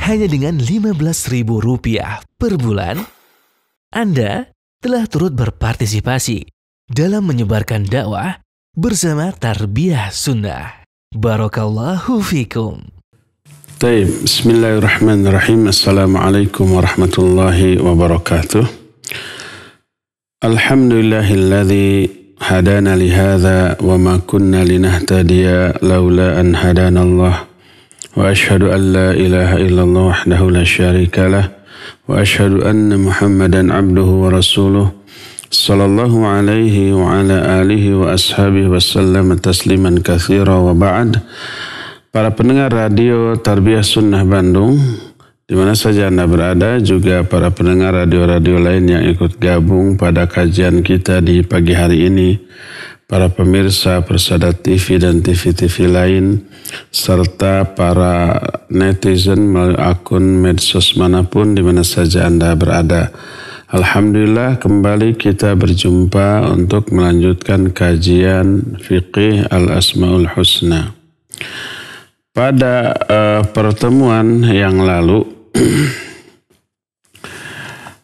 hanya dengan Rp15.000 per bulan, Anda telah turut berpartisipasi dalam menyebarkan dakwah bersama Tarbiyah Sunnah. Barakallahu fikum. Baik, bismillahirrahmanirrahim. Assalamualaikum warahmatullahi wabarakatuh. Alhamdulillahilladzi hadana lihadza wa ma kunna linahtadiya laula an hadanallah. Wa ashhadu an la ilaha illallah wahdahu la syarika lah. Wa ashhadu anna Muhammadan abduhu wa rasuluh. Sallallahu alaihi wa ala alihi wa ashabihi wa sallam tasliman katsira wa ba'd. Para pendengar radio Tarbiyah Sunnah Bandung, di mana saja Anda berada, juga para pendengar radio-radio lain yang ikut gabung pada kajian kita di pagi hari ini, para pemirsa Persada TV dan TV-TV lain, serta para netizen melalui akun medsos manapun di mana saja Anda berada. Alhamdulillah kembali kita berjumpa untuk melanjutkan kajian Fiqih Al-Asma'ul Husna. Pada pertemuan yang lalu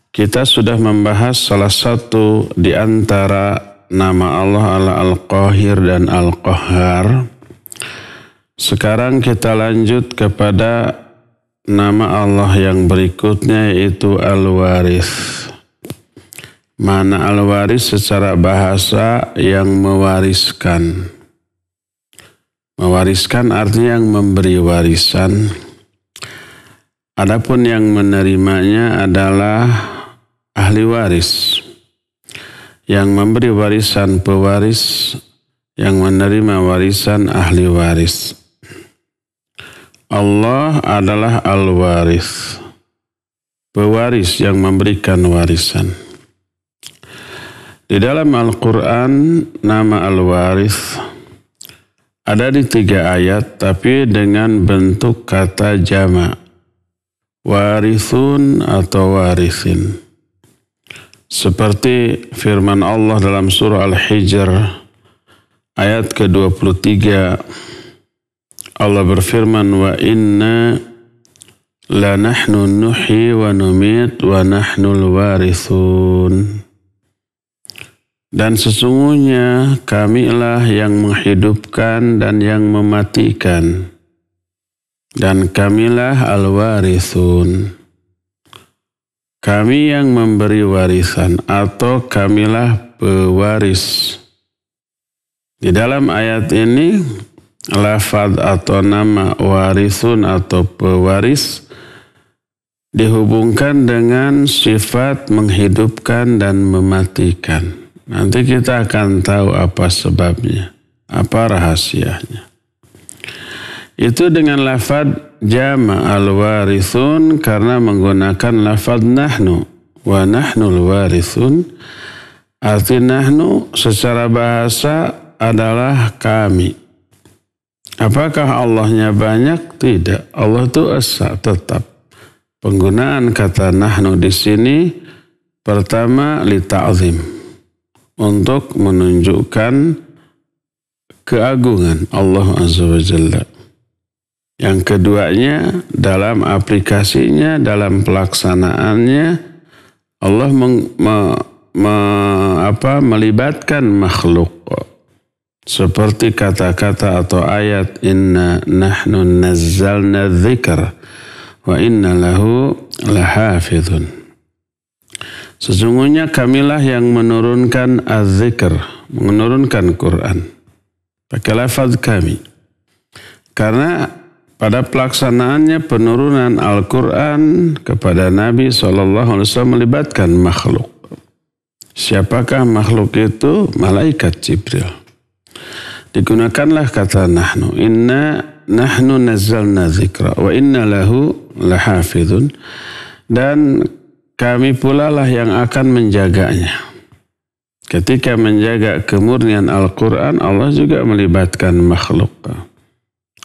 kita sudah membahas salah satu di antara nama Allah Al-Qahir dan Al-Qahhar. Sekarang kita lanjut kepada nama Allah yang berikutnya, yaitu Al-Warith. Mana Al-Warith secara bahasa yang mewariskan. Mewariskan artinya yang memberi warisan. Adapun yang menerimanya adalah ahli waris. Yang memberi warisan pewaris, yang menerima warisan ahli waris. Allah adalah al-warith, pewaris yang memberikan warisan. Di dalam Al-Quran nama al-warith ada di 3 ayat, tapi dengan bentuk kata jama'. Warithun atau warithin. Seperti firman Allah dalam surah Al-Hijr ayat ke-23. Allah berfirman, wa inna la nahnu nuhyi wa numit wa nahnul warithun. Dan sesungguhnya kamilah yang menghidupkan dan yang mematikan. Dan kamilah al-warithun. Kami yang memberi warisan atau kamilah pewaris. Di dalam ayat ini, lafaz atau nama warithun atau pewaris dihubungkan dengan sifat menghidupkan dan mematikan. Nanti kita akan tahu apa sebabnya, apa rahasianya. Itu dengan lafaz jama' al-warithun karena menggunakan lafaz nahnu wa nahnul warithun. Arti nahnu secara bahasa adalah kami. Apakah Allahnya banyak? Tidak. Allah itu esa, tetap. Penggunaan kata nahnu di sini pertama li ta'zim, untuk menunjukkan keagungan Allah Azza wa Jalla. Yang keduanya dalam aplikasinya, dalam pelaksanaannya, Allah melibatkan makhluk. Seperti kata-kata atau ayat inna nahnu nazzalna dzikr wa inna lahu lahafizun. Sesungguhnya kamilah yang menurunkan az-zikr, menurunkan Quran. Pakai lafaz kami. Karena pada pelaksanaannya penurunan Al-Quran kepada Nabi SAW melibatkan makhluk. Siapakah makhluk itu? Malaikat Jibril. Digunakanlah kata nahnu. Inna nahnu nazzalna dzikra wa inna lahu lahafizun. Dan kami pula lah yang akan menjaganya. Ketika menjaga kemurnian Al-Quran, Allah juga melibatkan makhluk.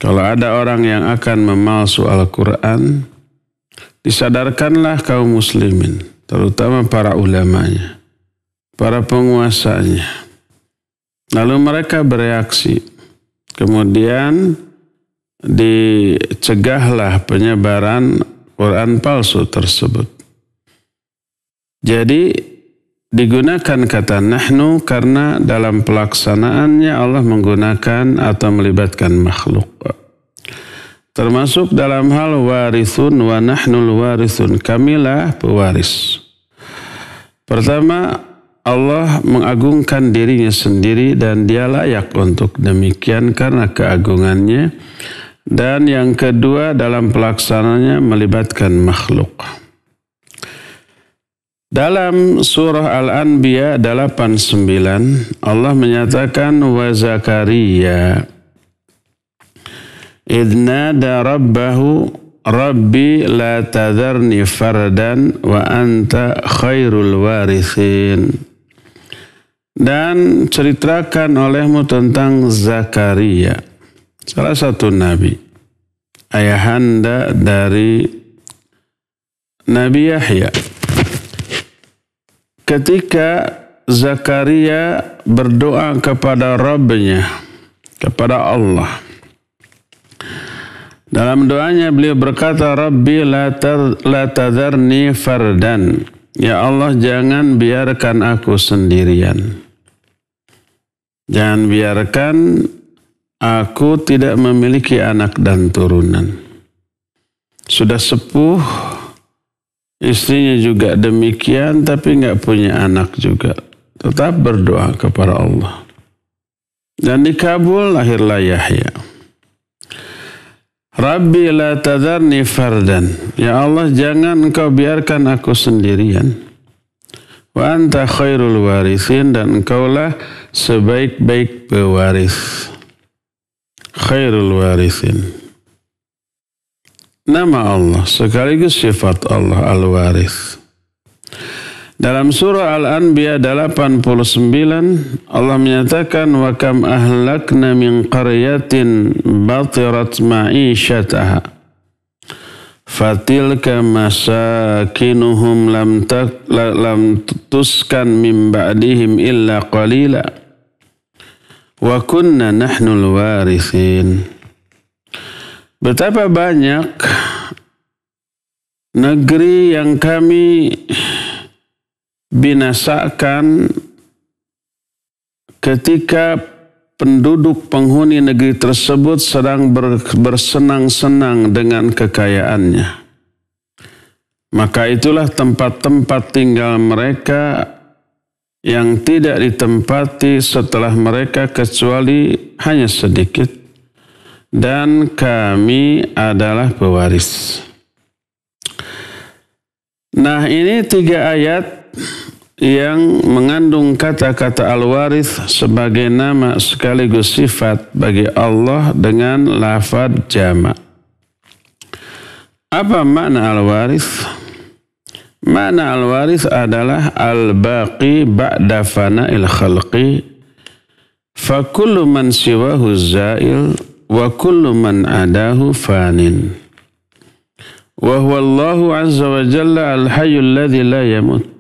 Kalau ada orang yang akan memalsu Al-Quran, disadarkanlah kaum muslimin, terutama para ulamanya, para penguasanya. Lalu mereka bereaksi. Kemudian dicegahlah penyebaran Quran palsu tersebut. Jadi digunakan kata nahnu karena dalam pelaksanaannya Allah menggunakan atau melibatkan makhluk. Termasuk dalam hal warithun wa nahnul warithun. Kamilah pewaris. Pertama, Allah mengagungkan dirinya sendiri dan dia layak untuk demikian karena keagungannya. Dan yang kedua, dalam pelaksananya melibatkan makhluk. Dalam surah Al-Anbiya 89 Allah menyatakan wa Zakaria idnada rabbahu rabbi la tadharni fardan wa anta khairul warithin. Dan ceritakan olehmu tentang Zakaria, salah satu nabi, ayahanda dari Nabi Yahya. Ketika Zakaria berdoa kepada Rabbnya, kepada Allah. Dalam doanya beliau berkata, Rabbi la tadharni fardan. Ya Allah, jangan biarkan aku sendirian. Jangan biarkan aku tidak memiliki anak dan turunan. Sudah sepuh, istrinya juga demikian, tapi enggak punya anak juga. Tetap berdoa kepada Allah. Dan dikabul, lahirlah Yahya. Rabbi la tadharni fardan. Ya Allah, jangan engkau biarkan aku sendirian. Wa anta khairul warithin, dan engkaulah sebaik-baik pewaris. Khairul warithin. Nama Allah sekaligus sifat Allah Al-Warith. Dalam surah Al-Anbiya 89 Allah menyatakan wa kam ahlakna min qaryatin batirat ma'isyataha fatilka masakinuhum lam tuskan min ba'dihim illa qalila wa kunna nahnul warithin. Betapa banyak negeri yang kami binasakan ketika penduduk penghuni negeri tersebut sedang bersenang-senang dengan kekayaannya. Maka itulah tempat-tempat tinggal mereka yang tidak ditempati setelah mereka kecuali hanya sedikit. Dan kami adalah pewaris. Nah, ini 3 ayat yang mengandung kata-kata Al-Warith sebagai nama sekaligus sifat bagi Allah dengan lafaz jama'. Apa makna Al-Warith? Makna Al-Warith adalah al-baqi ba'da fana'il khalqi fa kullu man siwahu za'il wa kullu man adahu fanin. Wa huwa Allahu azza wa jalla al-hayyul ladzi la yamut.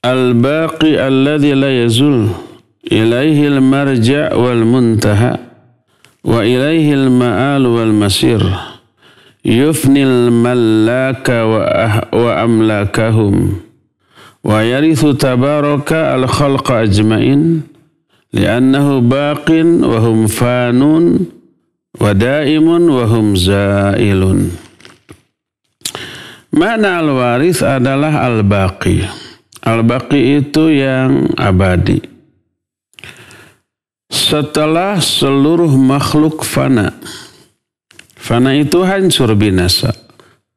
Al-baqi alladzi la yazul. Ilaihi al-marja' wal muntaha. Wa ilaihi al-ma'al wal masir. Yufni al-mallaka wa amlakahum. Wa yarithu tabaraka al-khalqa ajma'in. Li'annahu baqin wa hum fanun wa daimun wa hum zailun. Makna al-warith adalah al-baqi. Al-baqi itu yang abadi. Setelah seluruh makhluk fana. Fana itu hancur binasa.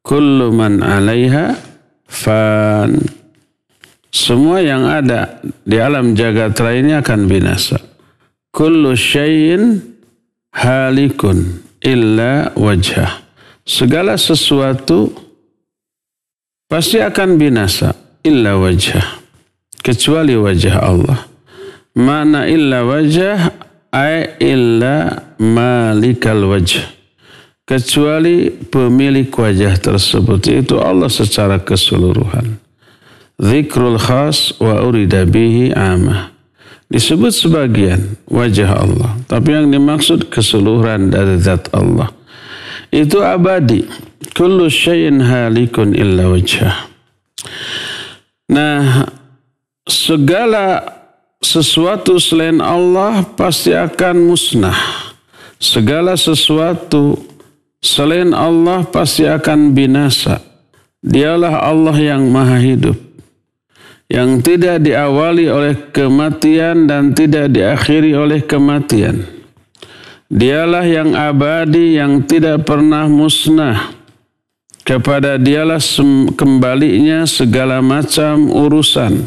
Kullu man 'alaiha fan. Semua yang ada di alam jagat raya ini akan binasa. Kullu syai'in halikun illa wajhah. Segala sesuatu pasti akan binasa illa wajhah, kecuali wajah Allah. Mana illa wajah ay illa malikal wajh, kecuali pemilik wajah tersebut, yaitu Allah secara keseluruhan. Zikrul khas wa urida bihi amah. Disebut sebagian wajah Allah, tapi yang dimaksud keseluruhan dari zat Allah. Itu abadi, kullu syai'in halikun illa wajhah. Nah, segala sesuatu selain Allah pasti akan musnah. Segala sesuatu selain Allah pasti akan binasa. Dialah Allah yang maha hidup, yang tidak diawali oleh kematian dan tidak diakhiri oleh kematian. Dialah yang abadi, yang tidak pernah musnah. Kepada dialah kembalinya segala macam urusan.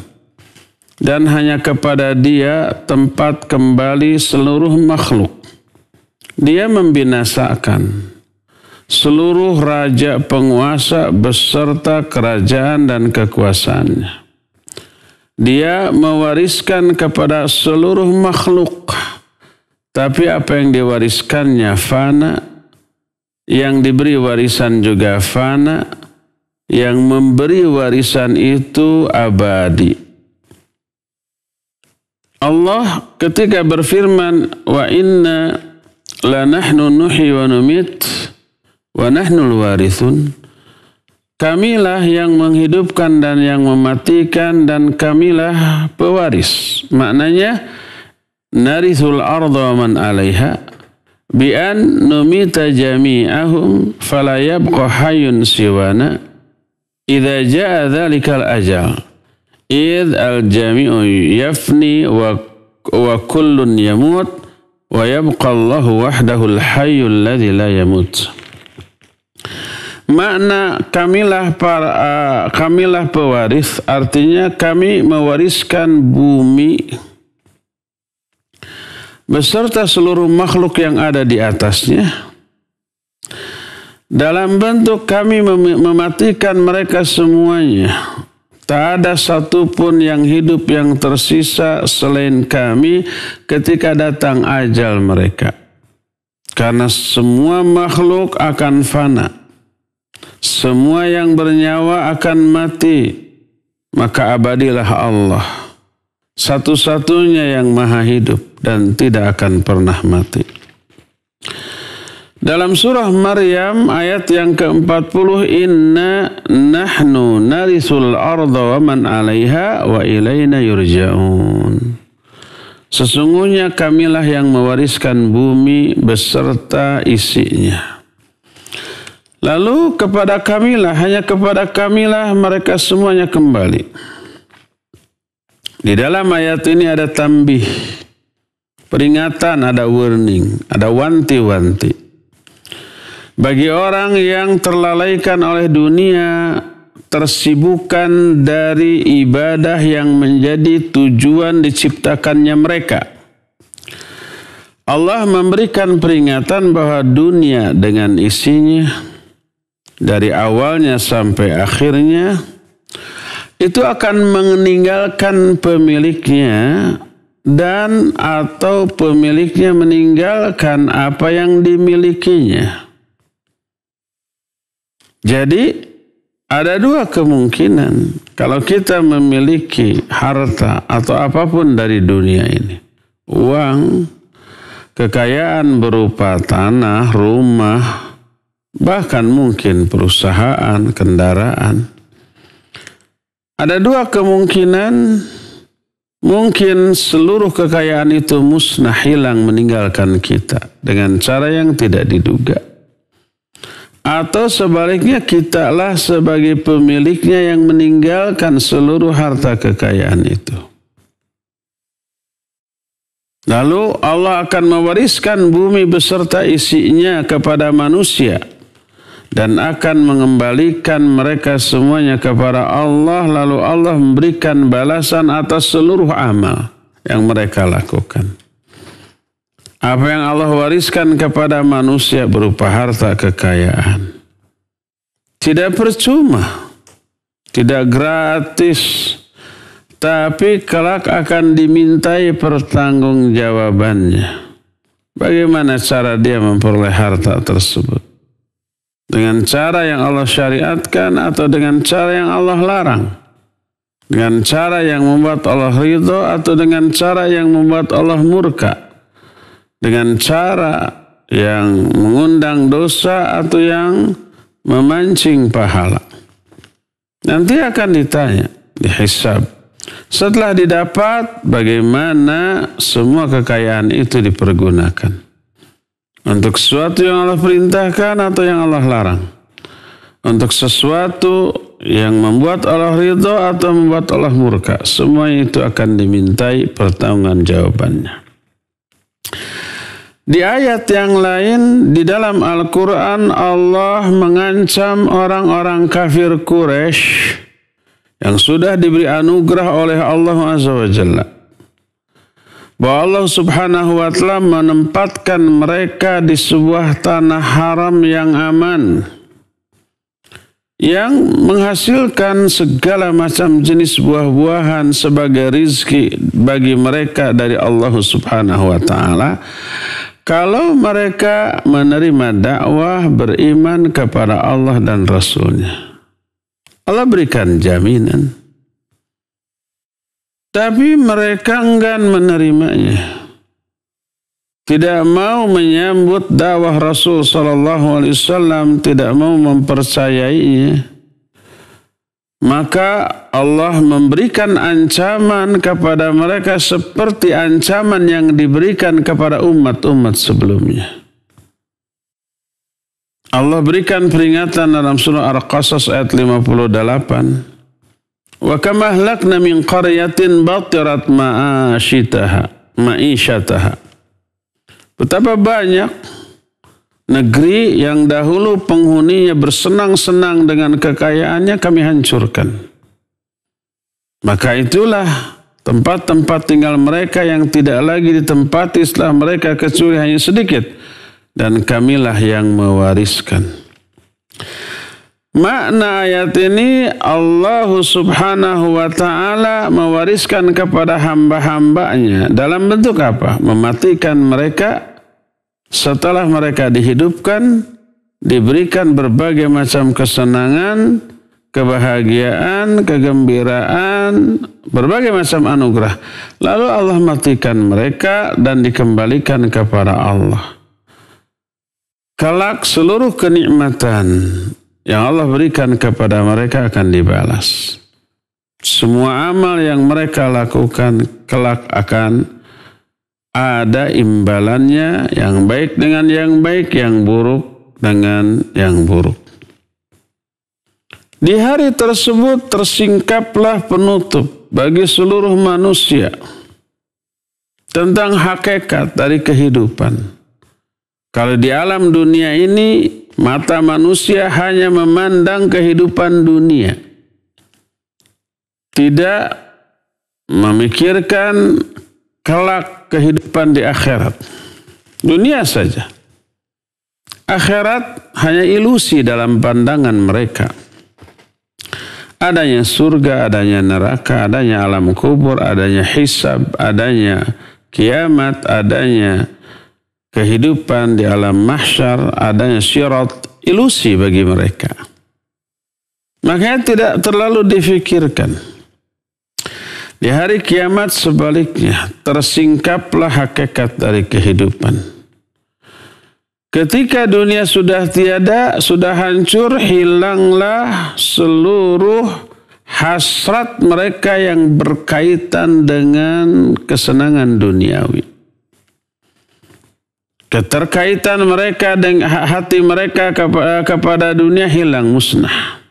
Dan hanya kepada dia tempat kembali seluruh makhluk. Dia membinasakan seluruh raja penguasa beserta kerajaan dan kekuasaannya. Dia mewariskan kepada seluruh makhluk. Tapi apa yang diwariskannya fana, yang diberi warisan juga fana, yang memberi warisan itu abadi. Allah ketika berfirman, wa inna la nahnu nuhyi wa numit wa nahnul warithun, kamilah yang menghidupkan dan yang mematikan dan kamilah pewaris. Maknanya narithul arda man alaiha bi an numita jami'ahum fala yabqa hayyun siwana idza jaa dzalikal ajal id al jami'u yafni wa kullun yamut wa yabqa Allahu wahdahul hayyul ladzi la yamut. Makna kamilah pewaris artinya kami mewariskan bumi beserta seluruh makhluk yang ada di atasnya. Dalam bentuk kami mematikan mereka semuanya. Tak ada satupun yang hidup yang tersisa selain kami ketika datang ajal mereka. Karena semua makhluk akan fana. Semua yang bernyawa akan mati. Maka abadilah Allah. Satu-satunya yang maha hidup dan tidak akan pernah mati. Dalam surah Maryam ayat yang ke-40, inna nahnu narisul arda wa man 'alaiha wa ilaina yurja'un. Sesungguhnya kamilah yang mewariskan bumi beserta isinya. Lalu kepada kamilah, hanya kepada kamilah mereka semuanya kembali. Di dalam ayat ini ada tambih, peringatan, ada warning, ada wanti-wanti. Bagi orang yang terlalaikan oleh dunia, tersibukkan dari ibadah yang menjadi tujuan diciptakannya mereka. Allah memberikan peringatan bahwa dunia dengan isinya, dari awalnya sampai akhirnya, itu akan meninggalkan pemiliknya dan atau pemiliknya meninggalkan apa yang dimilikinya. Jadi ada dua kemungkinan kalau kita memiliki harta atau apapun dari dunia ini. Uang, kekayaan berupa tanah, rumah, bahkan mungkin perusahaan, kendaraan. Ada dua kemungkinan, mungkin seluruh kekayaan itu musnah, hilang, meninggalkan kita dengan cara yang tidak diduga. Atau sebaliknya kitalah sebagai pemiliknya yang meninggalkan seluruh harta kekayaan itu. Lalu Allah akan mewariskan bumi beserta isinya kepada manusia. Dan akan mengembalikan mereka semuanya kepada Allah. Lalu Allah memberikan balasan atas seluruh amal yang mereka lakukan. Apa yang Allah wariskan kepada manusia berupa harta kekayaan. Tidak percuma. Tidak gratis. Tapi kelak akan dimintai pertanggungjawabannya. Bagaimana cara dia memperoleh harta tersebut? Dengan cara yang Allah syariatkan atau dengan cara yang Allah larang? Dengan cara yang membuat Allah ridho atau dengan cara yang membuat Allah murka? Dengan cara yang mengundang dosa atau yang memancing pahala. Nanti akan ditanya, dihisab. Setelah didapat, bagaimana semua kekayaan itu dipergunakan? Untuk sesuatu yang Allah perintahkan atau yang Allah larang? Untuk sesuatu yang membuat Allah ridho atau membuat Allah murka? Semua itu akan dimintai pertanggungjawabannya. Di ayat yang lain di dalam Al-Quran, Allah mengancam orang-orang kafir Quraisy yang sudah diberi anugerah oleh Allah Azza wa Jalla, bahwa Allah Subhanahu wa Ta'ala menempatkan mereka di sebuah tanah haram yang aman, yang menghasilkan segala macam jenis buah-buahan sebagai rizki bagi mereka dari Allah Subhanahu wa Ta'ala, kalau mereka menerima dakwah beriman kepada Allah dan Rasulnya. Allah berikan jaminan. Tapi mereka enggan menerimanya. Tidak mau menyambut dakwah Rasul SAW, tidak mau mempercayainya. Maka Allah memberikan ancaman kepada mereka seperti ancaman yang diberikan kepada umat-umat sebelumnya. Allah berikan peringatan dalam surah Al-Qasas ayat 58. Wa kam ahlakna min qaryatin batirat ma'isyataha. Betapa banyak negeri yang dahulu penghuninya bersenang-senang dengan kekayaannya kami hancurkan. Maka itulah tempat-tempat tinggal mereka yang tidak lagi ditempati setelah mereka kecuali hanya sedikit. Dan kamilah yang mewariskan. Makna ayat ini, Allah Subhanahu wa Ta'ala mewariskan kepada hamba-hambanya dalam bentuk apa? Mematikan mereka setelah mereka dihidupkan, diberikan berbagai macam kesenangan, kebahagiaan, kegembiraan, berbagai macam anugerah. Lalu Allah matikan mereka dan dikembalikan kepada Allah. Kelak seluruh kenikmatan yang Allah berikan kepada mereka akan dibalas. Semua amal yang mereka lakukan kelak akan ada imbalannya, yang baik dengan yang baik, yang buruk dengan yang buruk. Di hari tersebut tersingkaplah penutup bagi seluruh manusia tentang hakikat dari kehidupan. Kalau di alam dunia ini, mata manusia hanya memandang kehidupan dunia. Tidak memikirkan kelak kehidupan di akhirat. Dunia saja. Akhirat hanya ilusi dalam pandangan mereka. Adanya surga, adanya neraka, adanya alam kubur, adanya hisab, adanya kiamat, adanya kehidupan di alam mahsyar, adanya syirat, ilusi bagi mereka. Makanya tidak terlalu difikirkan. Di hari kiamat sebaliknya, tersingkaplah hakikat dari kehidupan. Ketika dunia sudah tiada, sudah hancur, hilanglah seluruh hasrat mereka yang berkaitan dengan kesenangan duniawi. Keterkaitan mereka dengan hati mereka kepada dunia hilang, musnah.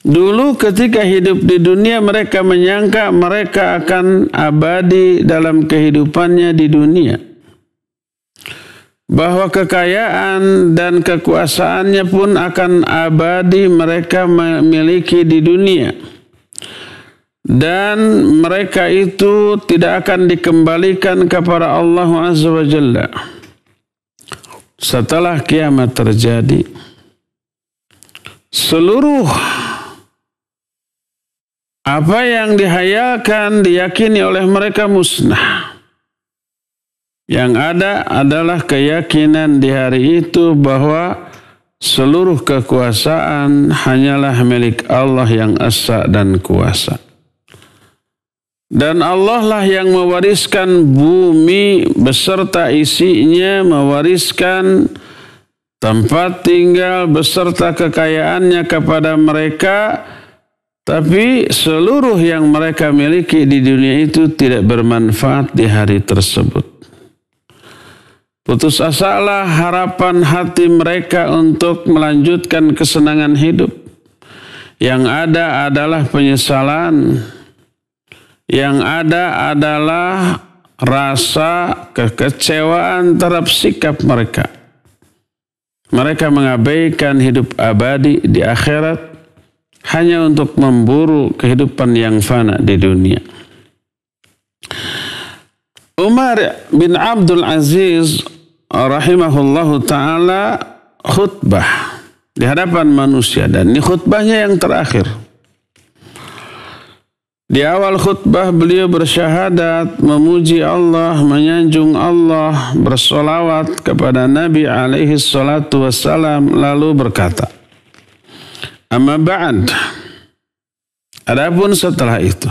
Dulu ketika hidup di dunia mereka menyangka mereka akan abadi dalam kehidupannya di dunia. Bahwa kekayaan dan kekuasaannya pun akan abadi mereka memiliki di dunia. Dan mereka itu tidak akan dikembalikan kepada Allah Azza wa Jalla. Setelah kiamat terjadi, seluruh apa yang dihayalkan, diyakini oleh mereka musnah. Yang ada adalah keyakinan di hari itu bahwa seluruh kekuasaan hanyalah milik Allah yang esa dan kuasa. Dan Allah lah yang mewariskan bumi beserta isinya, mewariskan tempat tinggal beserta kekayaannya kepada mereka, tapi seluruh yang mereka miliki di dunia itu tidak bermanfaat di hari tersebut. Putus asalah harapan hati mereka untuk melanjutkan kesenangan hidup. Yang ada adalah penyesalan. Yang ada adalah rasa kekecewaan terhadap sikap mereka. Mereka mengabaikan hidup abadi di akhirat hanya untuk memburu kehidupan yang fana di dunia. Umar bin Abdul Aziz rahimahullahu ta'ala khutbah di hadapan manusia, dan ini khutbahnya yang terakhir. Di awal khutbah beliau bersyahadat, memuji Allah, menyanjung Allah, bersolawat kepada Nabi alaihi salatu wassalam, lalu berkata, amma ba'd, adapun setelah itu,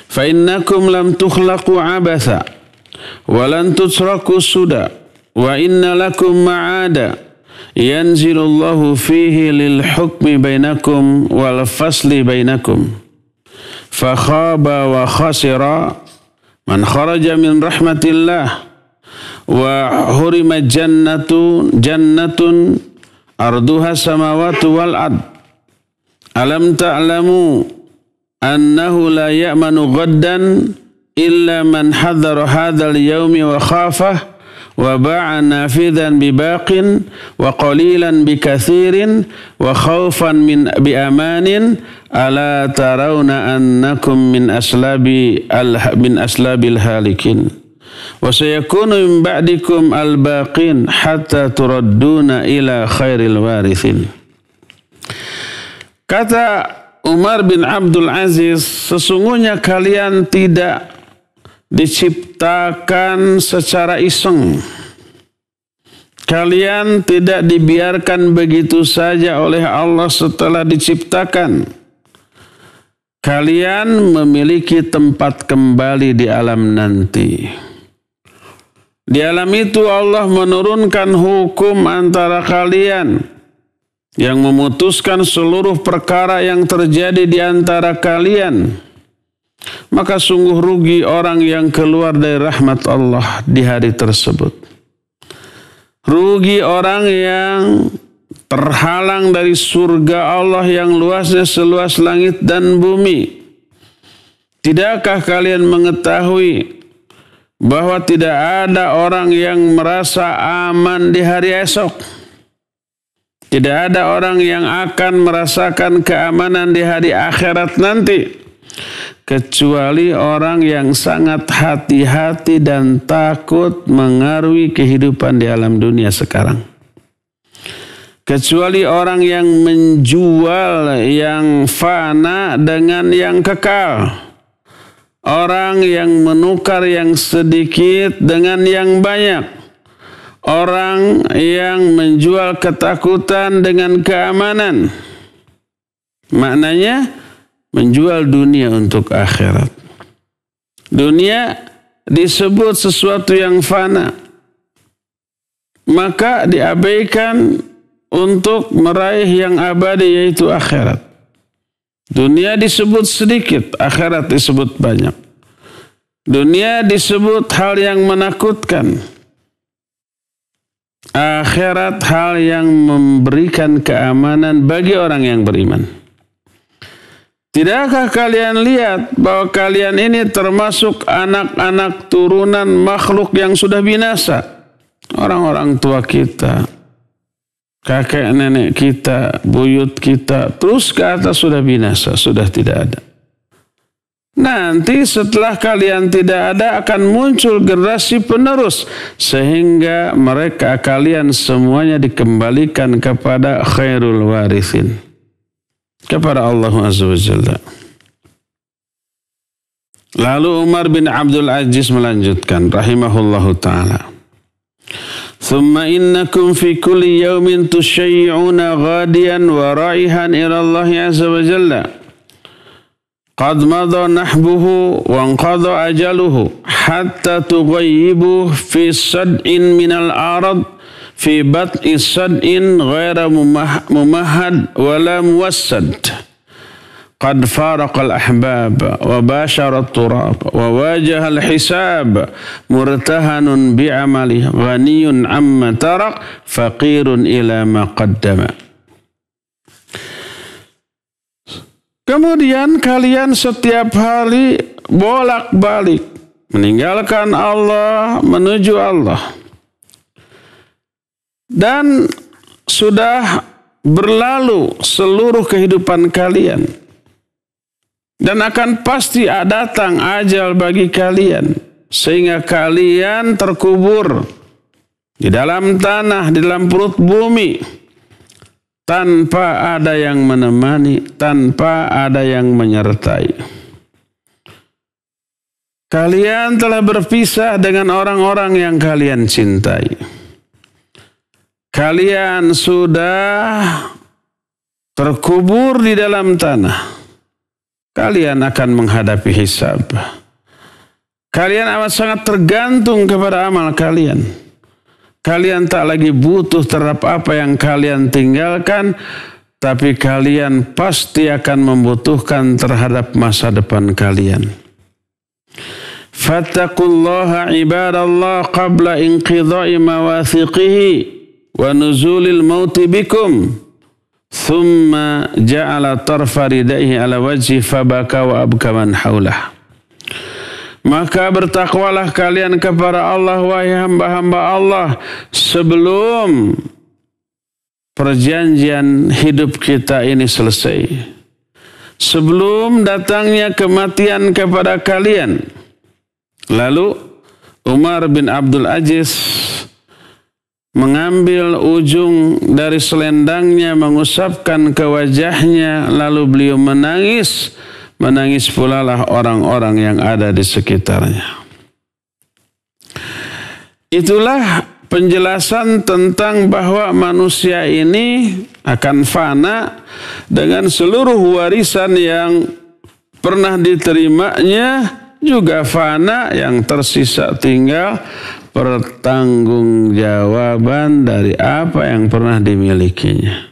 fa innakum lam tukhlaqu abatha wa lan tutraku suda wa inna lakum ma'ada yanzilullahu fihi lil hukmi bainakum wal fasli bainakum fa khaba wa khasira man kharaja min rahmatillah wa hurima jannatun arduha samawatu wal ard alam ta'lamu annahu la ya'manu ghaddan illa man hadhara hadzal yaumi wa khafah wa ba'a nafidan bi baqin wa qalilan bi kathirin wa khawfan bi amanin ala tarawna annakum min aslabil halikin wa sayakunu min ba'dikum al baqin hatta turadduna ila khairil warithin. Kata Umar bin Abdul Aziz, sesungguhnya kalian tidak diciptakan secara iseng. Kalian tidak dibiarkan begitu saja oleh Allah setelah diciptakan. Kalian memiliki tempat kembali di alam nanti. Di alam itu Allah menurunkan hukum antara kalian, yang memutuskan seluruh perkara yang terjadi di antara kalian. Maka sungguh rugi orang yang keluar dari rahmat Allah di hari tersebut. Rugi orang yang terhalang dari surga Allah yang luasnya seluas langit dan bumi. Tidakkah kalian mengetahui bahwa tidak ada orang yang merasa aman di hari esok? Tidak ada orang yang akan merasakan keamanan di hari akhirat nanti, kecuali orang yang sangat hati-hati dan takut mengaruhi kehidupan di alam dunia sekarang. Kecuali orang yang menjual yang fana dengan yang kekal. Orang yang menukar yang sedikit dengan yang banyak. Orang yang menjual ketakutan dengan keamanan. Maknanya menjual dunia untuk akhirat. Dunia disebut sesuatu yang fana, maka diabaikan untuk meraih yang abadi, yaitu akhirat. Dunia disebut sedikit, akhirat disebut banyak. Dunia disebut hal yang menakutkan, akhirat hal yang memberikan keamanan bagi orang yang beriman. Tidakkah kalian lihat bahwa kalian ini termasuk anak-anak turunan makhluk yang sudah binasa? Orang-orang tua kita, kakek nenek kita, buyut kita, terus ke atas sudah binasa, sudah tidak ada. Nanti setelah kalian tidak ada akan muncul generasi penerus, sehingga mereka kalian semuanya dikembalikan kepada khairul warithin, kepada Allah Azza wa Jalla. Lalu Umar bin Abdul Aziz melanjutkan rahimahullahu ta'ala, thumma innakum fi kulli yawmin tushayyi'una ghadiyan wa ra'ihan ila Allah Azza wa Jalla qad madha nahbuhu wa anqadha ajaluhu hatta tughayyibu fi sad'in minal arad fi bat'i sad'in ghaira mumahad wala muwassad. Qad faraqal ahbab wa basharat turab wa wajahal hisab murtahanun bi'amali ghaniyun amma tarak faqirun ila ma qaddama. Kemudian kalian setiap hari bolak-balik meninggalkan Allah menuju Allah. Dan sudah berlalu seluruh kehidupan kalian. Dan akan pasti datang ajal bagi kalian. Sehingga kalian terkubur di dalam tanah, di dalam perut bumi. Tanpa ada yang menemani, tanpa ada yang menyertai. Kalian telah berpisah dengan orang-orang yang kalian cintai. Kalian sudah terkubur di dalam tanah. Kalian akan menghadapi hisab. Kalian amat sangat tergantung kepada amal kalian. Kalian tak lagi butuh terhadap apa yang kalian tinggalkan, tapi kalian pasti akan membutuhkan terhadap masa depan kalian. Fattaqullaha ibadallah qabla inqidha'i mawathiqihi wa nuzulil mauti bikum. Thumma ja'ala tarfa ridaihi ala wajhi fabaka wa abka man haulah. Maka bertakwalah kalian kepada Allah, wahai hamba-hamba Allah, sebelum perjanjian hidup kita ini selesai. Sebelum datangnya kematian kepada kalian. Lalu Umar bin Abdul Aziz mengambil ujung dari selendangnya, mengusapkan ke wajahnya, lalu beliau menangis. Menangis pula lah orang-orang yang ada di sekitarnya. Itulah penjelasan tentang bahwa manusia ini akan fana dengan seluruh warisan yang pernah diterimanya, juga fana, yang tersisa tinggal pertanggungjawaban dari apa yang pernah dimilikinya.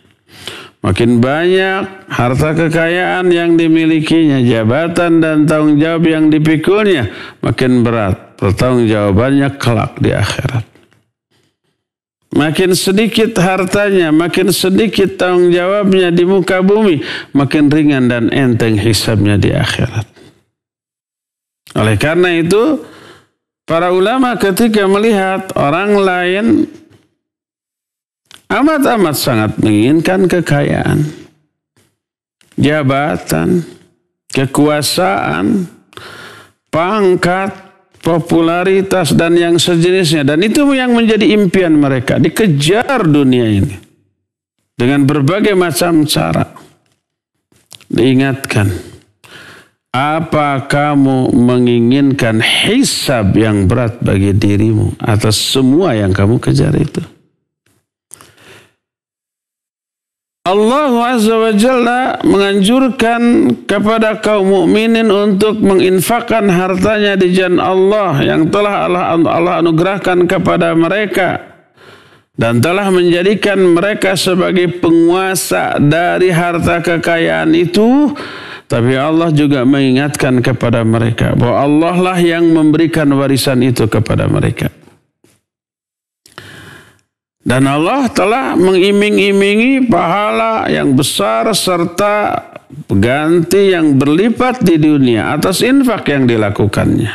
Makin banyak harta kekayaan yang dimilikinya, jabatan dan tanggung jawab yang dipikulnya, makin berat pertanggungjawabannya kelak di akhirat. Makin sedikit hartanya, makin sedikit tanggung jawabnya di muka bumi, makin ringan dan enteng hisabnya di akhirat. Oleh karena itu, para ulama ketika melihat orang lain amat sangat menginginkan kekayaan, jabatan, kekuasaan, pangkat, popularitas, dan yang sejenisnya. Dan itu yang menjadi impian mereka. Dikejar dunia ini dengan berbagai macam cara. Diingatkan, apa kamu menginginkan hisab yang berat bagi dirimu atas semua yang kamu kejar itu? Allah Azza wa Jalla menganjurkan kepada kaum mukminin untuk menginfakkan hartanya di jalan Allah yang telah Allah anugerahkan kepada mereka dan telah menjadikan mereka sebagai penguasa dari harta kekayaan itu. Tapi Allah juga mengingatkan kepada mereka bahwa Allah lah yang memberikan warisan itu kepada mereka. Dan Allah telah mengiming-imingi pahala yang besar serta ganti yang berlipat di dunia atas infak yang dilakukannya.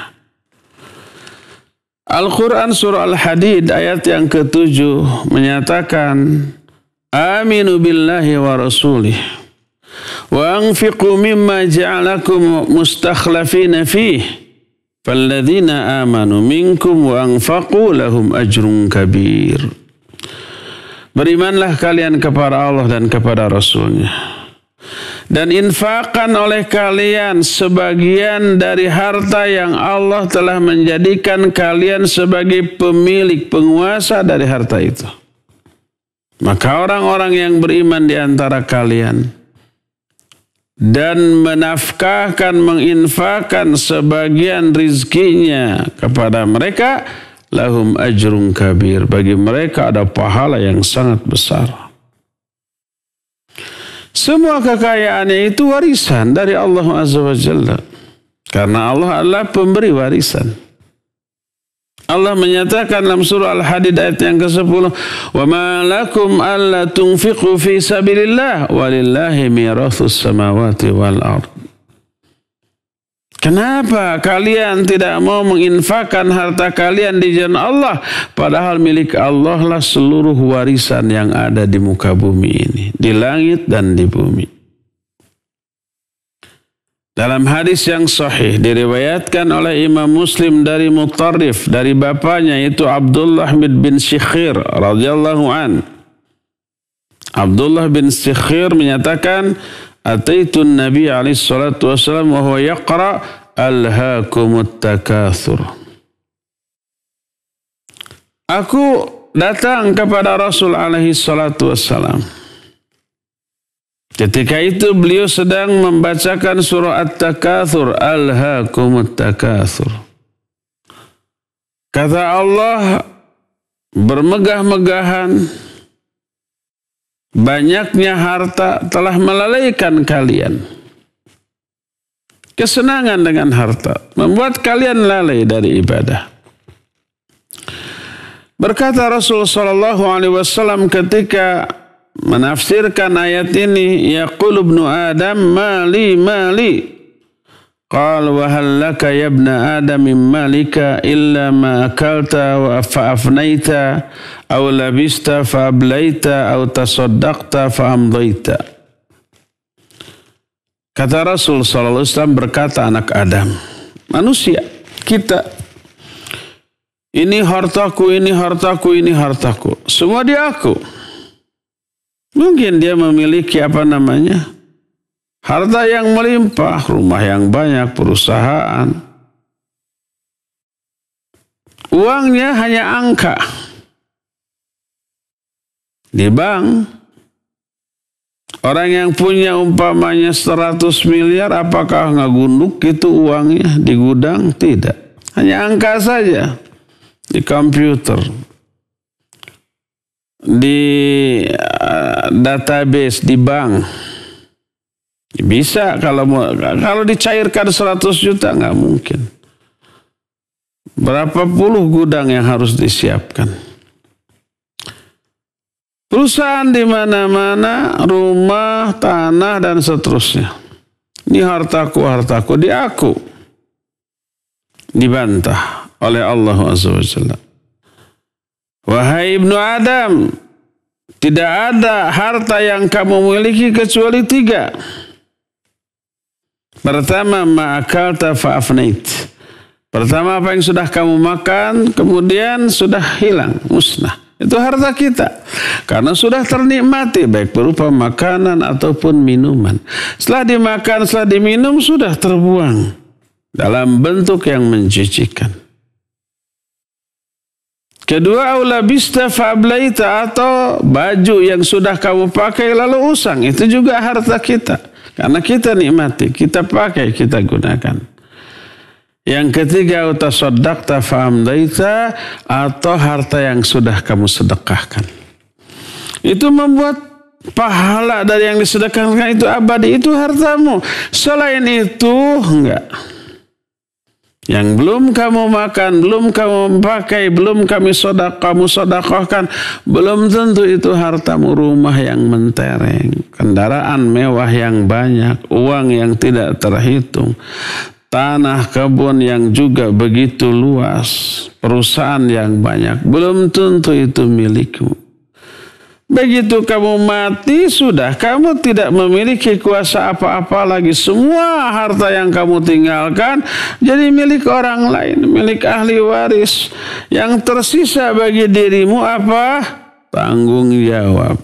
Al-Quran surah Al-Hadid ayat yang ke-7 menyatakan, Aminu billahi wa rasulih wa anfiqu mimma ja'alakum mustakhlafina fih falladzina amanu minkum wa anfaqu lahum ajrun kabir. Berimanlah kalian kepada Allah dan kepada Rasulnya. Dan infakkan oleh kalian sebagian dari harta yang Allah telah menjadikan kalian sebagai pemilik, penguasa dari harta itu. Maka orang-orang yang beriman di antara kalian dan menafkahkan, menginfakkan sebagian rizkinya kepada mereka, lahum ajrun kabir. Bagi mereka ada pahala yang sangat besar. Semua kekayaannya itu warisan dari Allah Azza wa Jalla. Karena Allah adalah pemberi warisan. Allah menyatakan dalam surah Al-Hadid ayat yang ke-10, "Wa ma lakum alla tunfiqu fi sabilillah walillahi mirathus samawati wal ard." Kenapa kalian tidak mau menginfakkan harta kalian di jalan Allah, padahal milik Allah lah seluruh warisan yang ada di muka bumi ini, di langit dan di bumi. Dalam hadis yang sahih diriwayatkan oleh Imam Muslim dari Mutarrif, dari bapaknya yaitu Abdullah bin Shikhir radhiyallahu an. Abdullah bin Shikhir menyatakan, "Ataitun Nabi alaihi salatu wasallam wa huwa yaqra alhaakumut takatsur." Aku datang kepada Rasul alaihi salatu wasallam. Ketika itu beliau sedang membacakan surah At-Takatsur, alhaakumut takatsur. Kata Allah, bermegah-megahan, banyaknya harta telah melalaikan kalian. Kesenangan dengan harta membuat kalian lalai dari ibadah. Berkata Rasul sallallahu alaihi wasallam ketika menafsirkan ayat ini, yaqul ibnu Adam mali mali. Qal wa hal laka ya ibna Adam min malika illa ma akalta wa fa'afnaita aw labista fa'ablaita aw tasaddaqta fa'amdaita. Kata Rasul sallallahu alaihi wasallam, berkata anak Adam, manusia, kita, ini hartaku, ini hartaku, ini hartaku, semua di aku. Mungkin dia memiliki harta yang melimpah, rumah yang banyak, perusahaan. Uangnya hanya angka. Di bank, orang yang punya umpamanya 100 miliar, apakah ngagunduk itu uangnya di gudang? Tidak. Hanya angka saja. Di komputer. Di database di bank bisa, kalau dicairkan 100 juta nggak mungkin. Berapa puluh gudang yang harus disiapkan, perusahaan di mana-mana, rumah, tanah dan seterusnya. Ini hartaku, hartaku, di aku. Dibantah oleh Allah Azza wa Jalla. Wahai ibnu Adam, tidak ada harta yang kamu miliki kecuali 3. Pertama, ma'akalta fa'afnait. Pertama, apa yang sudah kamu makan, kemudian sudah hilang, musnah. Itu harta kita. Karena sudah ternikmati, baik berupa makanan ataupun minuman. Setelah dimakan, setelah diminum, sudah terbuang dalam bentuk yang menjijikan. Kedua, aulabista fa'ablaita, atau baju yang sudah kamu pakai lalu usang. Itu juga harta kita. Karena kita nikmati, kita pakai, kita gunakan. Yang ketiga, utasaddaqta fa'amdaita, atau harta yang sudah kamu sedekahkan. Itu membuat pahala dari yang disedekahkan itu abadi, itu hartamu. Selain itu, enggak. Yang belum kamu makan, belum kamu pakai, belum kamu sedekahkan, belum tentu itu hartamu. Rumah yang mentereng, kendaraan mewah yang banyak, uang yang tidak terhitung, tanah kebun yang juga begitu luas, perusahaan yang banyak, belum tentu itu milikmu. Begitu kamu mati, sudah kamu tidak memiliki kuasa apa-apa lagi. Semua harta yang kamu tinggalkan jadi milik orang lain, milik ahli waris. Yang tersisa bagi dirimu apa? Tanggung jawab,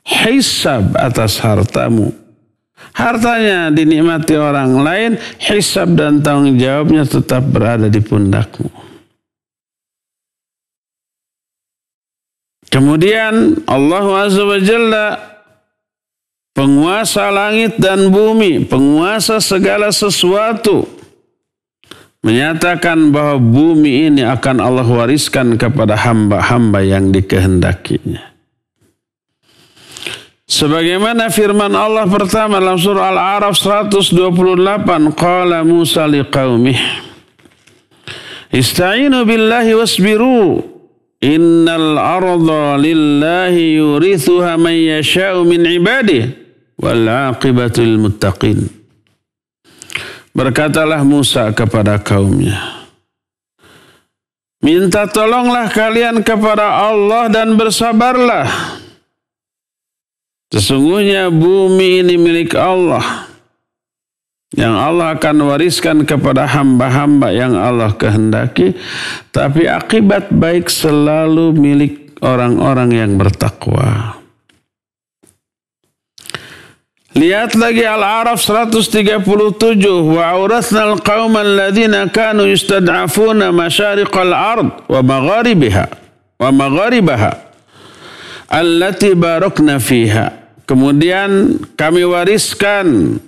hisab atas hartamu. Hartanya dinikmati orang lain, hisab dan tanggung jawabnya tetap berada di pundakmu. Kemudian Allah Azza wa Jalla, penguasa langit dan bumi, penguasa segala sesuatu, menyatakan bahwa bumi ini akan Allah wariskan kepada hamba-hamba yang dikehendakinya. Sebagaimana firman Allah pertama dalam surah Al-A'raf 128, qala Musa liqaumih ista'inu billahi wasbiru innal arda lillahi yurithuha man yasha'u min ibadihi wal 'aqibatu lil muttaqin. Berkatalah Musa kepada kaumnya, minta tolonglah kalian kepada Allah dan bersabarlah. Sesungguhnya bumi ini milik Allah, yang Allah akan wariskan kepada hamba-hamba yang Allah kehendaki, tapi akibat baik selalu milik orang-orang yang bertakwa. Lihat lagi Al-A'raf 137, wa awrathna al-qauma alladhina kanu yustad'afuna masyariqal ard wa magharibaha allati barakna fiha. Kemudian kami wariskan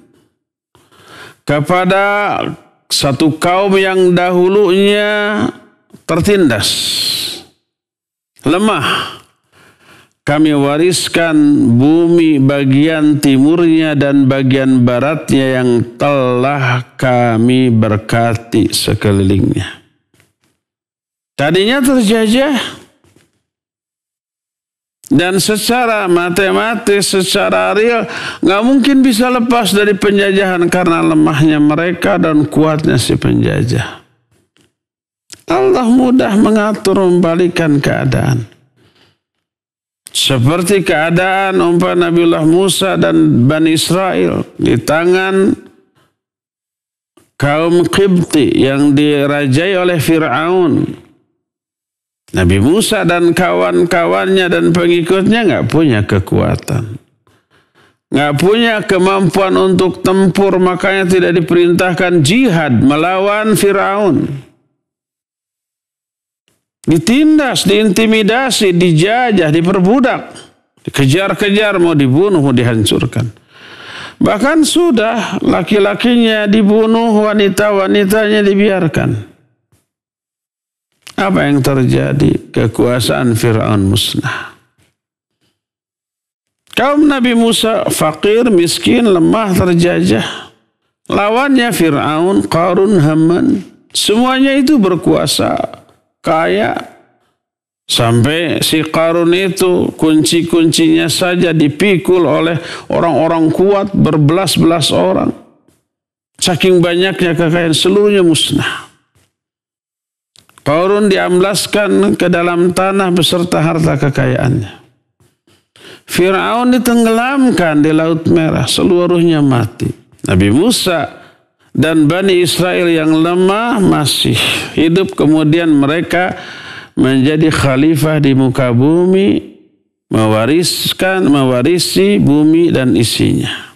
kepada satu kaum yang dahulunya tertindas, lemah. Kami wariskan bumi bagian timurnya dan bagian baratnya yang telah kami berkati sekelilingnya. Tadinya terjajah, dan secara matematis, secara real, nggak mungkin bisa lepas dari penjajahan karena lemahnya mereka dan kuatnya si penjajah. Allah mudah mengatur, membalikan keadaan. Seperti keadaan umpama Nabiullah Musa dan Bani Israel di tangan kaum Qibti yang dirajai oleh Fir'aun. Nabi Musa dan kawan-kawannya dan pengikutnya nggak punya kekuatan, nggak punya kemampuan untuk tempur, makanya tidak diperintahkan jihad melawan Fir'aun. Ditindas, diintimidasi, dijajah, diperbudak, dikejar-kejar, mau dibunuh, mau dihancurkan. Bahkan sudah laki-lakinya dibunuh, wanita-wanitanya dibiarkan. Apa yang terjadi? Kekuasaan Fir'aun musnah. Kaum Nabi Musa fakir, miskin, lemah, terjajah. Lawannya Fir'aun, Qarun, Haman. Semuanya itu berkuasa, kaya. Sampai si Qarun itu kunci-kuncinya saja dipikul oleh orang-orang kuat berbelas-belas orang. Saking banyaknya kekayaan, seluruhnya musnah. Qarun diamblaskan ke dalam tanah beserta harta kekayaannya. Fir'aun ditenggelamkan di Laut Merah, seluruhnya mati. Nabi Musa dan Bani Israel yang lemah masih hidup, kemudian mereka menjadi khalifah di muka bumi, mewarisi bumi dan isinya.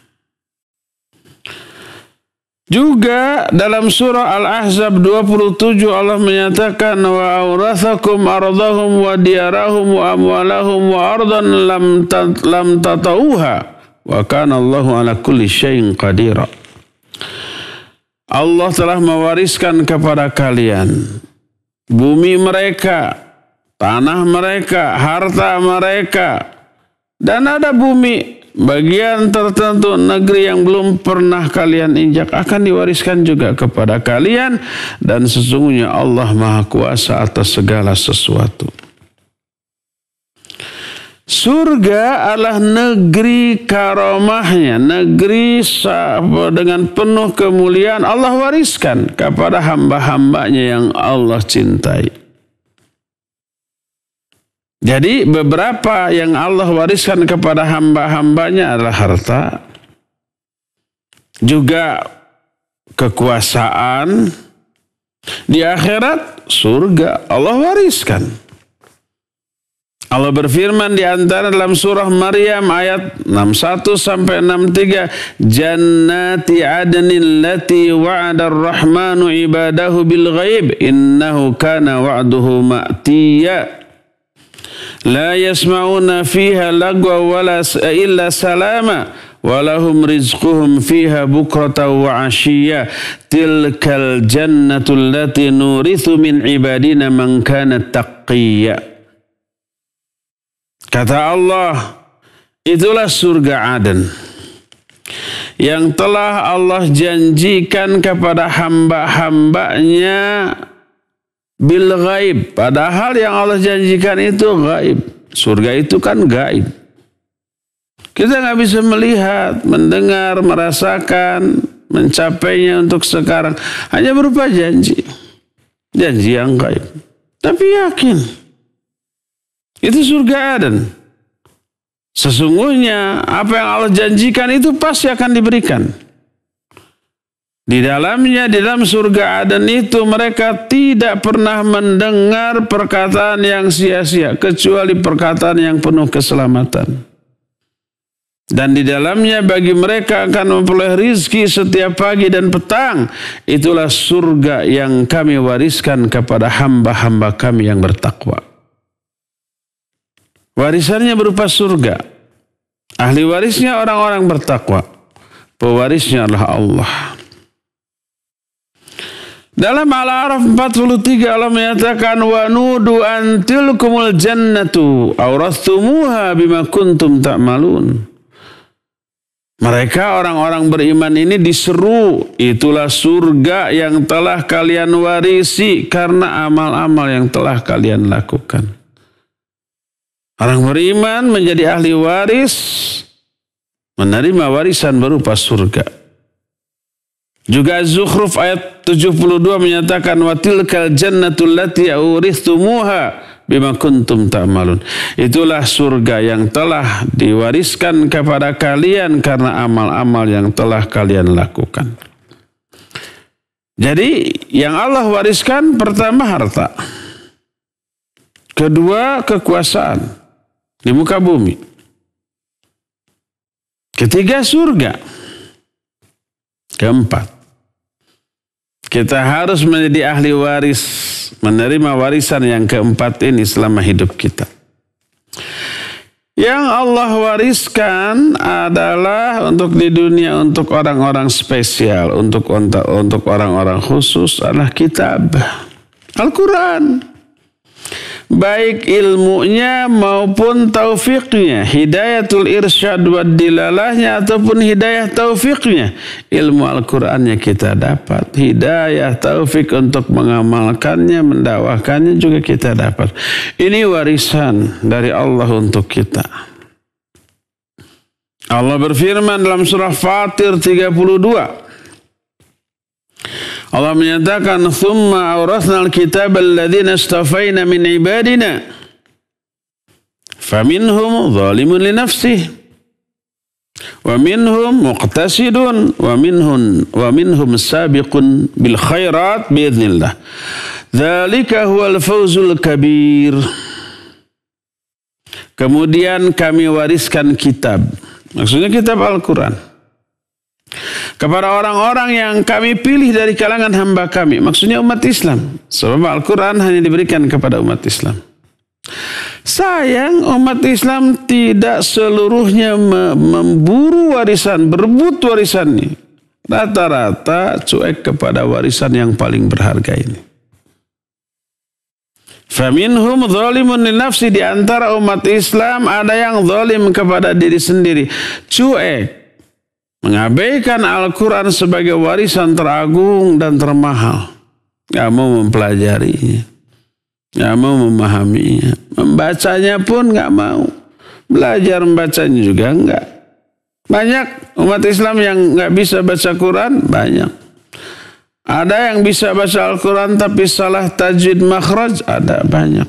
Juga dalam surah Al-Ahzab 27 Allah menyatakan wa awrathakum ardahum wa diyarahum wa amwalahum wa ardan lam tatauha wa kana Allahu ala kulli syai'in qadira. Allah telah mewariskan kepada kalian bumi mereka, tanah mereka, harta mereka, dan ada bumi bagian tertentu, negeri yang belum pernah kalian injak akan diwariskan juga kepada kalian, dan sesungguhnya Allah Maha Kuasa atas segala sesuatu. Surga adalah negeri karomahnya, negeri dengan penuh kemuliaan Allah wariskan kepada hamba-hambanya yang Allah cintai. Jadi beberapa yang Allah wariskan kepada hamba-hambanya adalah harta, juga kekuasaan. Di akhirat surga Allah wariskan. Allah berfirman di antara dalam surah Maryam ayat 61 sampai 63, jannati adnin lati wa'ada ar-rahmanu ibadahu bil ghaib innahu kana wa'duhu ma'tiya. La yasma'una fiha lagwa wala illa salama walahum rizquhum fiha bukrata wa ashiya tilkal jannatul lati nurithu min ibadina man kana taqiyya. Kata Allah, itulah surga Aden yang telah Allah janjikan kepada hamba-hambanya bil ghaib. Padahal yang Allah janjikan itu gaib. Surga itu kan gaib. Kita nggak bisa melihat, mendengar, merasakan, mencapainya untuk sekarang. Hanya berupa janji. Janji yang gaib. Tapi yakin. Itu surga Aden. Sesungguhnya apa yang Allah janjikan itu pasti akan diberikan. Di dalamnya, di dalam surga Aden itu mereka tidak pernah mendengar perkataan yang sia-sia. Kecuali perkataan yang penuh keselamatan. Dan di dalamnya bagi mereka akan memperoleh rizki setiap pagi dan petang. Itulah surga yang kami wariskan kepada hamba-hamba kami yang bertakwa. Warisannya berupa surga. Ahli warisnya orang-orang bertakwa. Pewarisnya adalah Allah. Dalam Al-A'raf 43 Allah menyatakan wa nudu an tilkumul jannatu awrastumuha bima kuntum ta'malun. Mereka orang-orang beriman ini diseru, itulah surga yang telah kalian warisi karena amal-amal yang telah kalian lakukan. Orang beriman menjadi ahli waris, menerima warisan berupa surga. Juga Az-Zukhruf ayat 72 menyatakan wa tilkal jannatul lati uristumuha bima kuntum ta'malun. Itulah surga yang telah diwariskan kepada kalian karena amal-amal yang telah kalian lakukan. Jadi yang Allah wariskan pertama harta. Kedua kekuasaan di muka bumi. Ketiga surga. Keempat, kita harus menjadi ahli waris, menerima warisan yang keempat ini selama hidup kita. Yang Allah wariskan adalah untuk di dunia, untuk orang-orang spesial, untuk orang-orang khusus adalah kitab Al-Quran. Baik ilmunya maupun taufiknya, hidayatul irsyad wa dilalahnya ataupun hidayah taufiknya. Ilmu Al-Qurannya kita dapat, hidayah taufik untuk mengamalkannya, mendakwahkannya juga kita dapat. Ini warisan dari Allah untuk kita. Allah berfirman dalam surah Fatir 32. Allah menyatakan thumma awrathna al-kitab alladhina istafaina min ibadina faminhum zalimun li nafsihi wa minhum muqtasidun wa minhum sabiqun bil khairat biidznillah dzalika huwal fawzul kabir. Kemudian kami wariskan kitab, maksudnya kitab Al-Quran, kepada orang-orang yang kami pilih dari kalangan hamba kami. Maksudnya umat Islam. Sebab Al-Quran hanya diberikan kepada umat Islam. Sayang umat Islam tidak seluruhnya memburu warisan, berebut warisan ini. Rata-rata cuek kepada warisan yang paling berharga ini. Faminhum zalimun li nafsi, di antara umat Islam ada yang zalim kepada diri sendiri. Cuek. Mengabaikan Al-Quran sebagai warisan teragung dan termahal. Gak mau mempelajarinya. Gak mau memahaminya. Membacanya pun gak mau. Belajar membacanya juga enggak. Banyak umat Islam yang gak bisa baca Quran. Banyak. Ada yang bisa baca Al-Quran tapi salah tajwid makhraj. Ada banyak.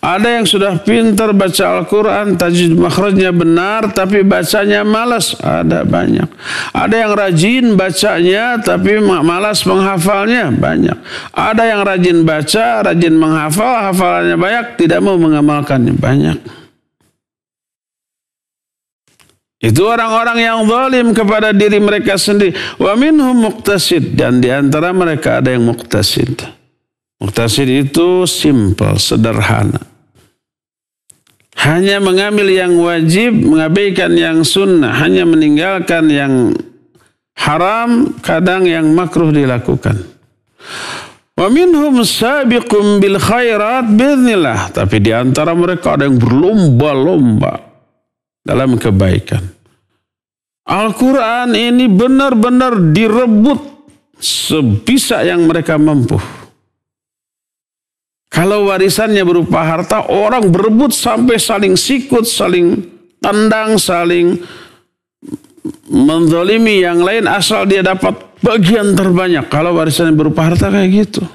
Ada yang sudah pintar baca Al-Quran, tajwid makhrajnya benar, tapi bacanya malas. Ada banyak. Ada yang rajin bacanya, tapi malas menghafalnya. Banyak. Ada yang rajin baca, rajin menghafal, hafalannya banyak, tidak mau mengamalkannya. Banyak. Itu orang-orang yang zalim kepada diri mereka sendiri. Wa minhum muqtasid, dan di antara mereka ada yang muqtasid. Muqtasid itu simple, sederhana. hanya mengambil yang wajib, mengabaikan yang sunnah, hanya meninggalkan yang haram, kadang yang makruh dilakukan. Wa minhum sabiqum bil khairat biiznillah. Tapi di antara mereka ada yang berlomba-lomba dalam kebaikan. Al-Quran ini benar-benar direbut sebisa yang mereka mampu. Kalau warisannya berupa harta, orang berebut sampai saling sikut, saling tendang, saling menzalimi yang lain asal dia dapat bagian terbanyak. Kalau warisannya berupa harta kayak gitu.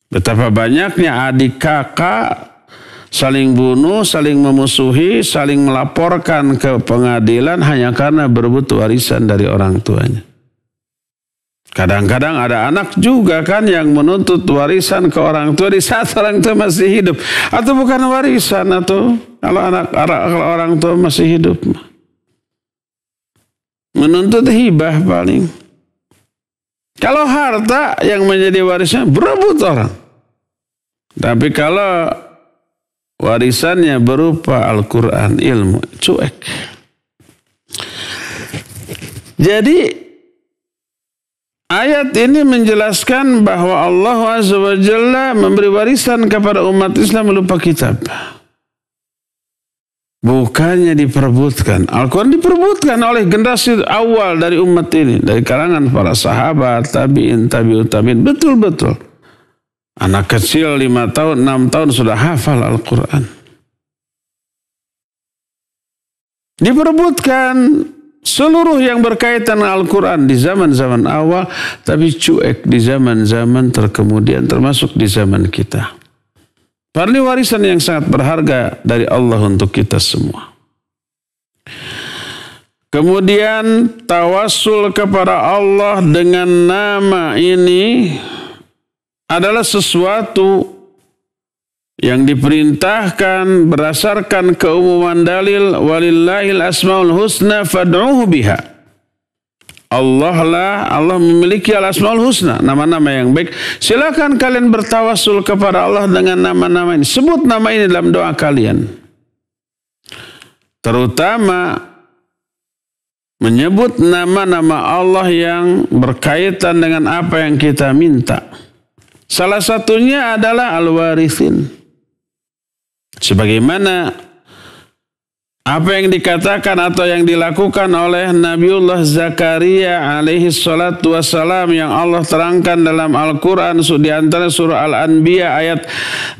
Betapa banyaknya adik kakak saling bunuh, saling memusuhi, saling melaporkan ke pengadilan hanya karena berebut warisan dari orang tuanya. Kadang-kadang ada anak juga kan yang menuntut warisan ke orang tua di saat orang tua masih hidup. Atau bukan warisan, atau kalau orang tua masih hidup. Menuntut hibah paling. Kalau harta yang menjadi warisnya berebut orang. Tapi kalau warisannya berupa Al-Quran, ilmu, cuek. Jadi ayat ini menjelaskan bahwa Allah Azza wa Jalla memberi warisan kepada umat Islam berupa kitab. Bukannya diperebutkan. Al-Quran diperebutkan oleh generasi awal dari umat ini. Dari kalangan para sahabat, tabi'in, tabi'ut tabi'in. Betul-betul. Anak kecil 5 tahun, 6 tahun sudah hafal Al-Quran. Diperebutkan seluruh yang berkaitan dengan Al-Quran di zaman-zaman awal, tapi cuek di zaman-zaman terkemudian, termasuk di zaman kita. Ini warisan yang sangat berharga dari Allah untuk kita semua. Kemudian tawassul kepada Allah dengan nama ini adalah sesuatu yang diperintahkan berdasarkan keumuman dalil, walillahil asmaul husna fad'uhu biha. Allah memiliki al-asmaul husna, nama-nama yang baik. Silakan kalian bertawassul kepada Allah dengan nama-nama ini. Sebut nama ini dalam doa kalian. Terutama menyebut nama-nama Allah yang berkaitan dengan apa yang kita minta. Salah satunya adalah al-warithin. Sebagaimana apa yang dikatakan atau yang dilakukan oleh Nabiullah Zakaria alaihi salatu wassalam yang Allah terangkan dalam Al-Quran di antara surah Al-Anbiya ayat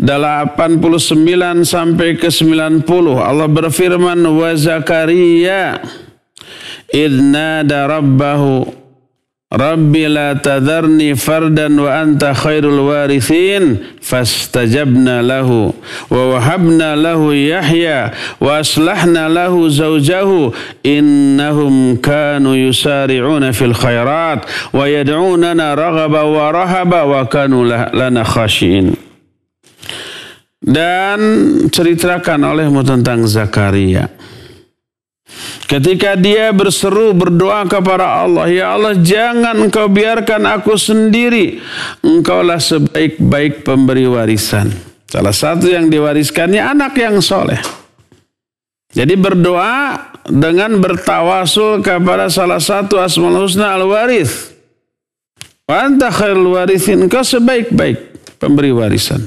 89 sampai ke 90. Allah berfirman, wa Zakaria idnada rabbahu Rabbi la tadharni fardan wa anta khairul warithin fastajabna lahu wa wahabna lahu Yahya wa aslahna lahu zawjahu innahum kanu yusari'una fil khairat wa yad'unana raghaba wa rahaba wa kanu lana khashiin. Dan ceritakan olehmu tentang Zakaria. Ketika dia berseru berdoa kepada Allah, ya Allah jangan engkau biarkan aku sendiri. Engkaulah sebaik-baik pemberi warisan. Salah satu yang diwariskannya anak yang soleh. Jadi berdoa dengan bertawasul kepada salah satu asmaul husna al-warith. Wa anta khairul warithin, engkau sebaik-baik pemberi warisan.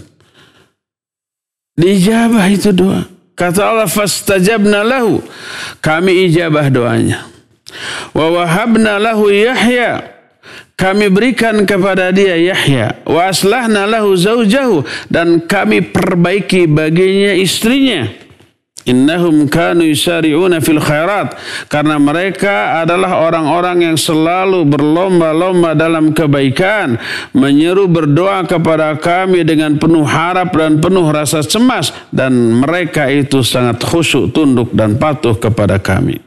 Dijabah itu doa. Kata Allah, fastajabna lahu, kami ijabah doanya. Wa wahabna lahu Yahya, kami berikan kepada dia Yahya. Wa aslahna lahu zawjahu, dan kami perbaiki baginya istrinya. Innahum kanu yusari'una fil khairat, karena mereka adalah orang-orang yang selalu berlomba-lomba dalam kebaikan, menyeru berdoa kepada kami dengan penuh harap dan penuh rasa cemas, dan mereka itu sangat khusyuk, tunduk dan patuh kepada kami.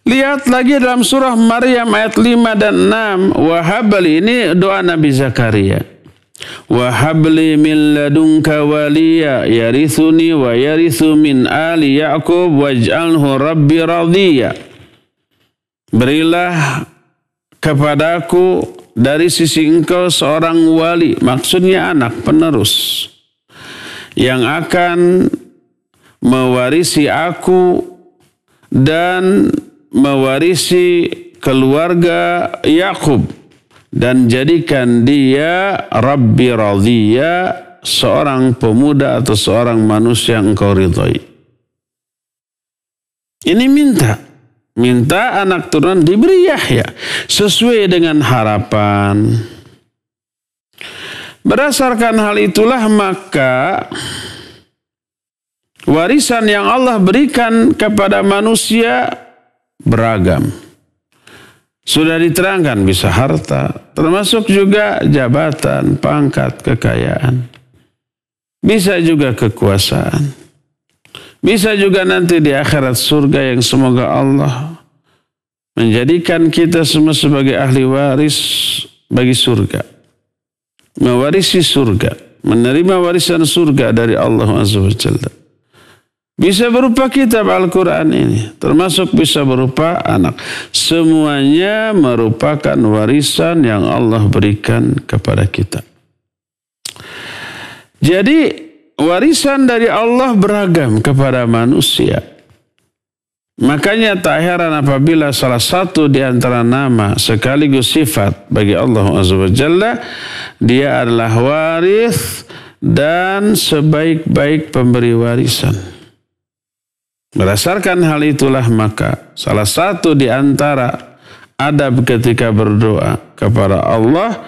Lihat lagi dalam surah Maryam ayat 5 dan 6, wahabli, ini doa Nabi Zakaria. Wahabli min ladunka waliya yarithuni wa yarithu min ali Ya'qub waj'alhu rabbi radhiya. Berilah kepadaku dari sisi engkau seorang wali, maksudnya anak penerus, yang akan mewarisi aku dan mewarisi keluarga Yakub dan jadikan dia Rabbi radhiya, seorang pemuda atau seorang manusia yang engkau ridhai. Ini minta anak turunan diberi Yahya sesuai dengan harapan. Berdasarkan hal itulah maka warisan yang Allah berikan kepada manusia beragam. Sudah diterangkan, bisa harta, termasuk juga jabatan, pangkat, kekayaan. Bisa juga kekuasaan. Bisa juga nanti di akhirat surga yang semoga Allah menjadikan kita semua sebagai ahli waris bagi surga. Mewarisi surga, menerima warisan surga dari Allah Azza wa Jalla. Bisa berupa kitab Al-Quran ini, termasuk bisa berupa anak. Semuanya merupakan warisan yang Allah berikan kepada kita. Jadi warisan dari Allah beragam kepada manusia. Makanya tak heran apabila salah satu di antara nama sekaligus sifat bagi Allah Azza wa Jalla, dia adalah waris dan sebaik-baik pemberi warisan. Berdasarkan hal itulah maka salah satu di antara adab ketika berdoa kepada Allah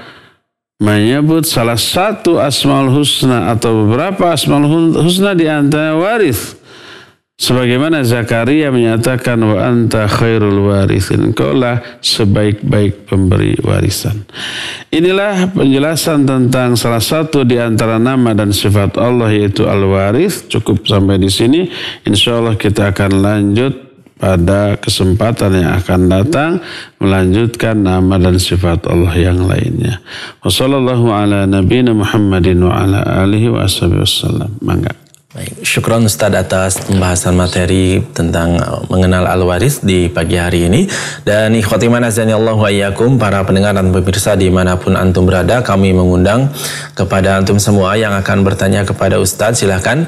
menyebut salah satu asmaul husna atau beberapa asmaul husna di antara waris. Sebagaimana Zakaria menyatakan wa anta khairul warithin, engkaulah sebaik-baik pemberi warisan. Inilah penjelasan tentang salah satu di antara nama dan sifat Allah yaitu Al-Waris. Cukup sampai di sini. Insyaallah kita akan lanjut pada kesempatan yang akan datang melanjutkan nama dan sifat Allah yang lainnya. Wassallallahu ala nabiyina Muhammadin wa ala alihi wa wasallam. Mangga. Baik, syukron Ustaz atas pembahasan materi tentang mengenal Al-Waris di pagi hari ini. Dan ikhwati man azanillahu wa iyyakum, para pendengar dan pemirsa dimanapun antum berada, kami mengundang kepada antum semua yang akan bertanya kepada Ustaz, silahkan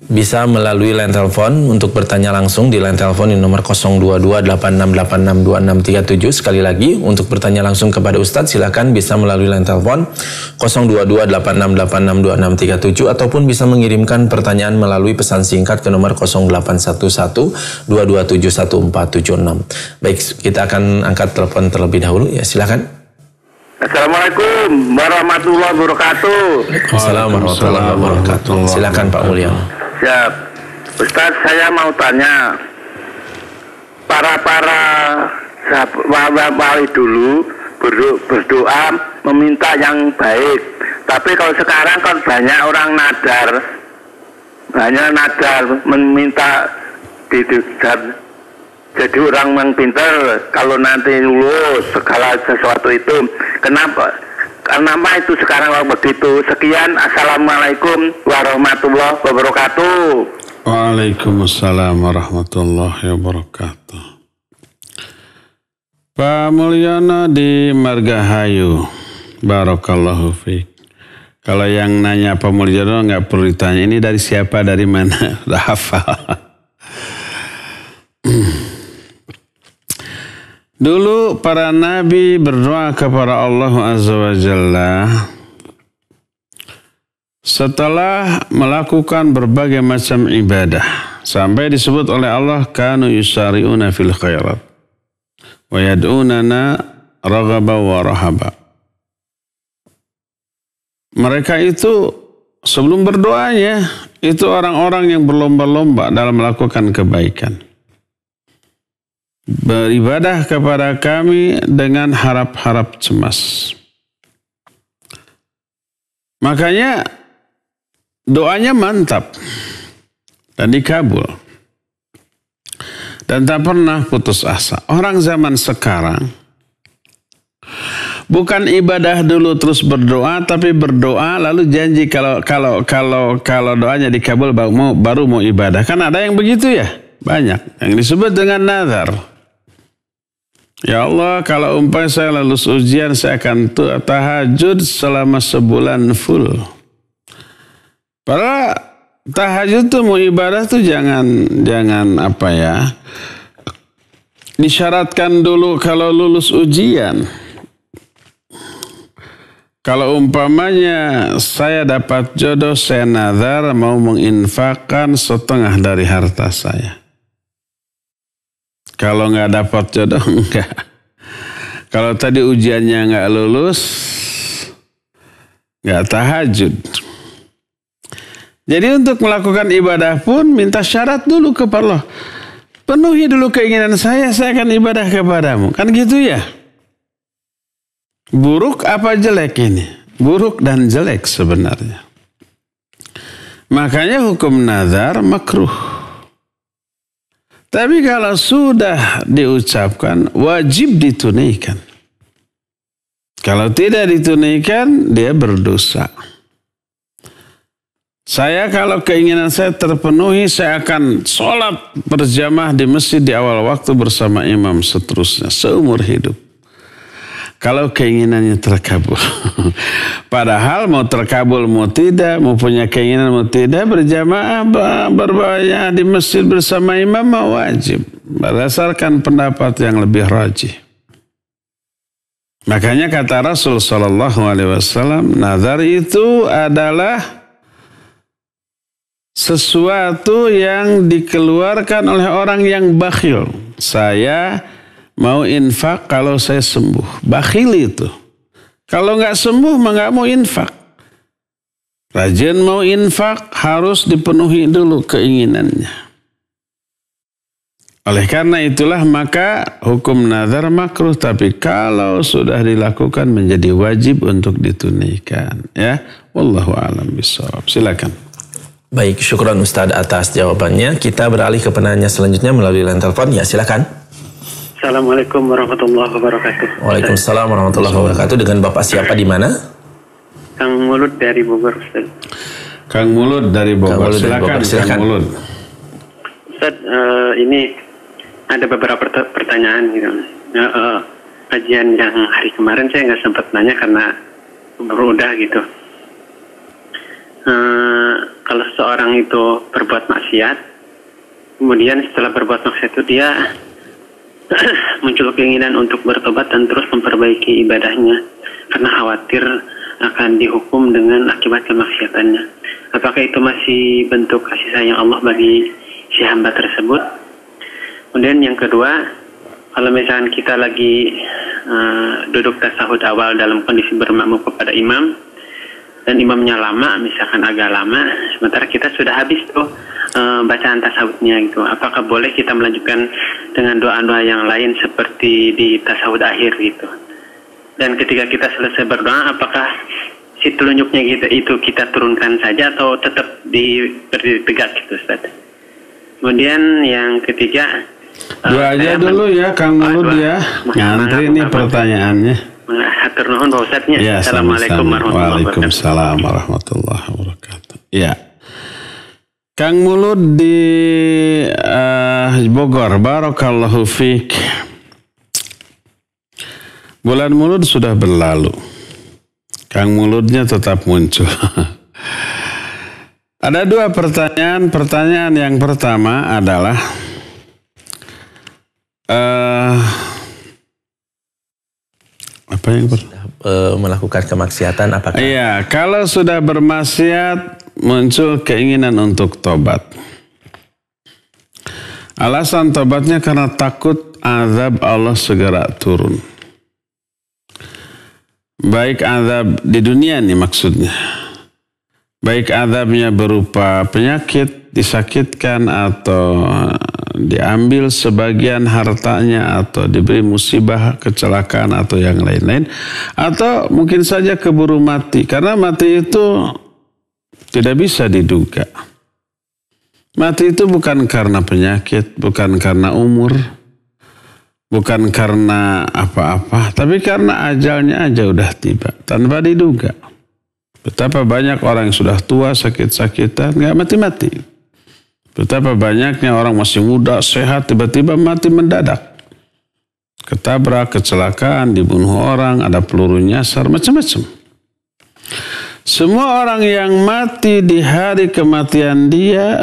bisa melalui line telepon untuk bertanya langsung di line telepon di nomor 02286862637. Sekali lagi, untuk bertanya langsung kepada Ustadz silakan bisa melalui line telepon 02286862637 ataupun bisa mengirimkan pertanyaan melalui pesan singkat ke nomor 081122711476. Baik, kita akan angkat telepon terlebih dahulu. Ya, silakan. Assalamualaikum warahmatullahi wabarakatuh. Assalamualaikum warahmatullahi wabarakatuh. Silakan Pak Mulyono. Ya, Ustaz, saya mau tanya, para sahabat wali dulu berdoa meminta yang baik, tapi kalau sekarang kan banyak orang nadar meminta jadi orang yang pintar kalau nanti lulus segala sesuatu itu. Kenapa itu sekarang begitu? Sekian, assalamualaikum warahmatullahi wabarakatuh. Waalaikumsalam warahmatullahi wabarakatuh. Pak Mulyono di Margahayu, barakallahu fiik. Kalau yang nanya Pak Mulyono nggak perlu ditanya ini dari siapa, dari mana, udah hafal. Dulu para nabi berdoa kepada Allah Azza wa Jalla setelah melakukan berbagai macam ibadah, sampai disebut oleh Allah kanu yusari'una fil khairat wa yad'unana raghaba wa rahaba. Mereka itu sebelum berdoanya itu orang-orang yang berlomba-lomba dalam melakukan kebaikan, beribadah kepada kami dengan harap-harap cemas. Makanya doanya mantap dan dikabul dan tak pernah putus asa. Orang zaman sekarang bukan ibadah dulu terus berdoa, tapi berdoa lalu janji kalau doanya dikabul baru mau ibadah. Kan ada yang begitu ya, banyak yang disebut dengan nazar. Ya Allah, kalau umpamanya saya lulus ujian, saya akan tahajud selama sebulan full. Padahal tahajud tuh mau ibadah tuh jangan apa ya, disyaratkan dulu kalau lulus ujian. Kalau umpamanya saya dapat jodoh, saya nazar mau menginfakkan setengah dari harta saya. Kalau nggak dapat jodoh, enggak. Kalau tadi ujiannya nggak lulus, nggak tahajud. Jadi untuk melakukan ibadah pun minta syarat dulu kepada Allah. Penuhi dulu keinginan saya akan ibadah kepadamu. Kan gitu ya. Buruk apa jelek ini? Buruk dan jelek sebenarnya. Makanya hukum nazar makruh. Tapi kalau sudah diucapkan, wajib ditunaikan. Kalau tidak ditunaikan, dia berdosa. Saya kalau keinginan saya terpenuhi, saya akan sholat berjamaah di masjid di awal waktu bersama imam seterusnya, seumur hidup. Kalau keinginannya terkabul. Padahal mau terkabul mau tidak, mau punya keinginan mau tidak, berjamaah berbayar di masjid bersama imam wajib. Berdasarkan pendapat yang lebih rajih. Makanya kata Rasul SAW, nazar itu adalah sesuatu yang dikeluarkan oleh orang yang bakhil. Saya mau infak kalau saya sembuh. Bakhil itu. Kalau nggak sembuh, mah nggak mau infak. Rajin mau infak harus dipenuhi dulu keinginannya. Oleh karena itulah maka hukum nazar makruh. Tapi kalau sudah dilakukan menjadi wajib untuk ditunaikan. Ya, wallahu a'lam bishawab. Silakan. Baik, syukran Ustadz atas jawabannya. Kita beralih ke penanya selanjutnya melalui line telepon. Ya, silakan. Assalamualaikum warahmatullahi wabarakatuh. Waalaikumsalam warahmatullahi wabarakatuh. Dengan Bapak siapa di mana? Kang Mulud dari Bogor, Ustaz. Kang Mulud dari Bogor. Silakan. Kang Mulud. Ustaz, ini ada beberapa pertanyaan gitu. Kajian yang hari kemarin saya nggak sempat nanya karena baru udah gitu. Kalau seorang itu berbuat maksiat, kemudian setelah berbuat maksiat itu dia muncul keinginan untuk bertobat dan terus memperbaiki ibadahnya karena khawatir akan dihukum dengan akibat kemaksiatannya. Apakah itu masih bentuk kasih sayang Allah bagi si hamba tersebut? Kemudian yang kedua, kalau misalkan kita lagi duduk tasahud awal dalam kondisi bermakmum kepada imam dan imamnya lama, misalkan agak lama, sementara kita sudah habis tuh bacaan tasawufnya gitu. Apakah boleh kita melanjutkan dengan doa-doa yang lain seperti di tasawuf akhir gitu? Dan ketika kita selesai berdoa, apakah si telunjuknya gitu itu kita turunkan saja atau tetap berdiri tegak gitu, Ustaz? Kemudian yang ketiga, dua aja dulu ya Kang Mulud ya. Ngantri nih pertanyaannya. Hatur nuhun Pak Ustadznya. Ya, Assalamualaikum warahmatullahi wabarakatuh. Waalaikumsalam warahmatullahi wabarakatuh. Ya. Kang Mulud di Bogor, barakallahu fiik. Bulan Mulud sudah berlalu. Kang Muludnya tetap muncul. Ada dua pertanyaan. Pertanyaan yang pertama adalah apa yang melakukan kemaksiatan apakah? Iya, kalau sudah bermaksiat muncul keinginan untuk tobat. Alasan tobatnya karena takut azab Allah segera turun. Baik azab di dunia nih maksudnya. Baik azabnya berupa penyakit, disakitkan atau diambil sebagian hartanya atau diberi musibah, kecelakaan atau yang lain-lain. Atau mungkin saja keburu mati. Karena mati itu tidak bisa diduga. Mati itu bukan karena penyakit, bukan karena umur, bukan karena apa-apa, tapi karena ajalnya aja udah tiba, tanpa diduga. Betapa banyak orang yang sudah tua, sakit-sakitan, gak mati-mati. Betapa banyaknya orang masih muda, sehat, tiba-tiba mati mendadak. Ketabrak, kecelakaan, dibunuh orang, ada peluru nyasar, macam-macam. Semua orang yang mati di hari kematian dia,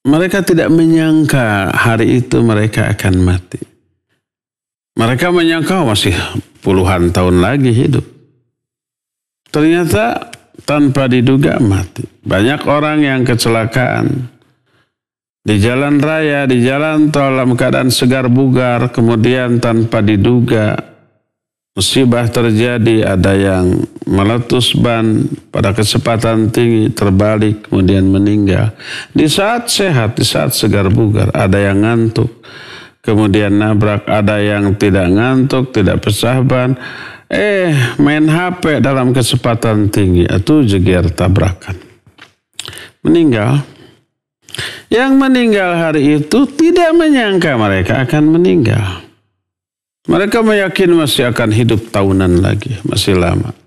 mereka tidak menyangka hari itu mereka akan mati. Mereka menyangka masih puluhan tahun lagi hidup. Ternyata tanpa diduga mati. Banyak orang yang kecelakaan di jalan raya, di jalan tol dalam keadaan segar bugar, kemudian tanpa diduga musibah terjadi, ada yang meletus ban pada kecepatan tinggi, terbalik, kemudian meninggal. Di saat sehat, di saat segar bugar, ada yang ngantuk, kemudian nabrak, ada yang tidak ngantuk, tidak pecah ban, main HP dalam kecepatan tinggi, atau jeger tabrakan. Meninggal. Yang meninggal hari itu tidak menyangka mereka akan meninggal. Mereka meyakini masih akan hidup tahunan lagi, masih lama.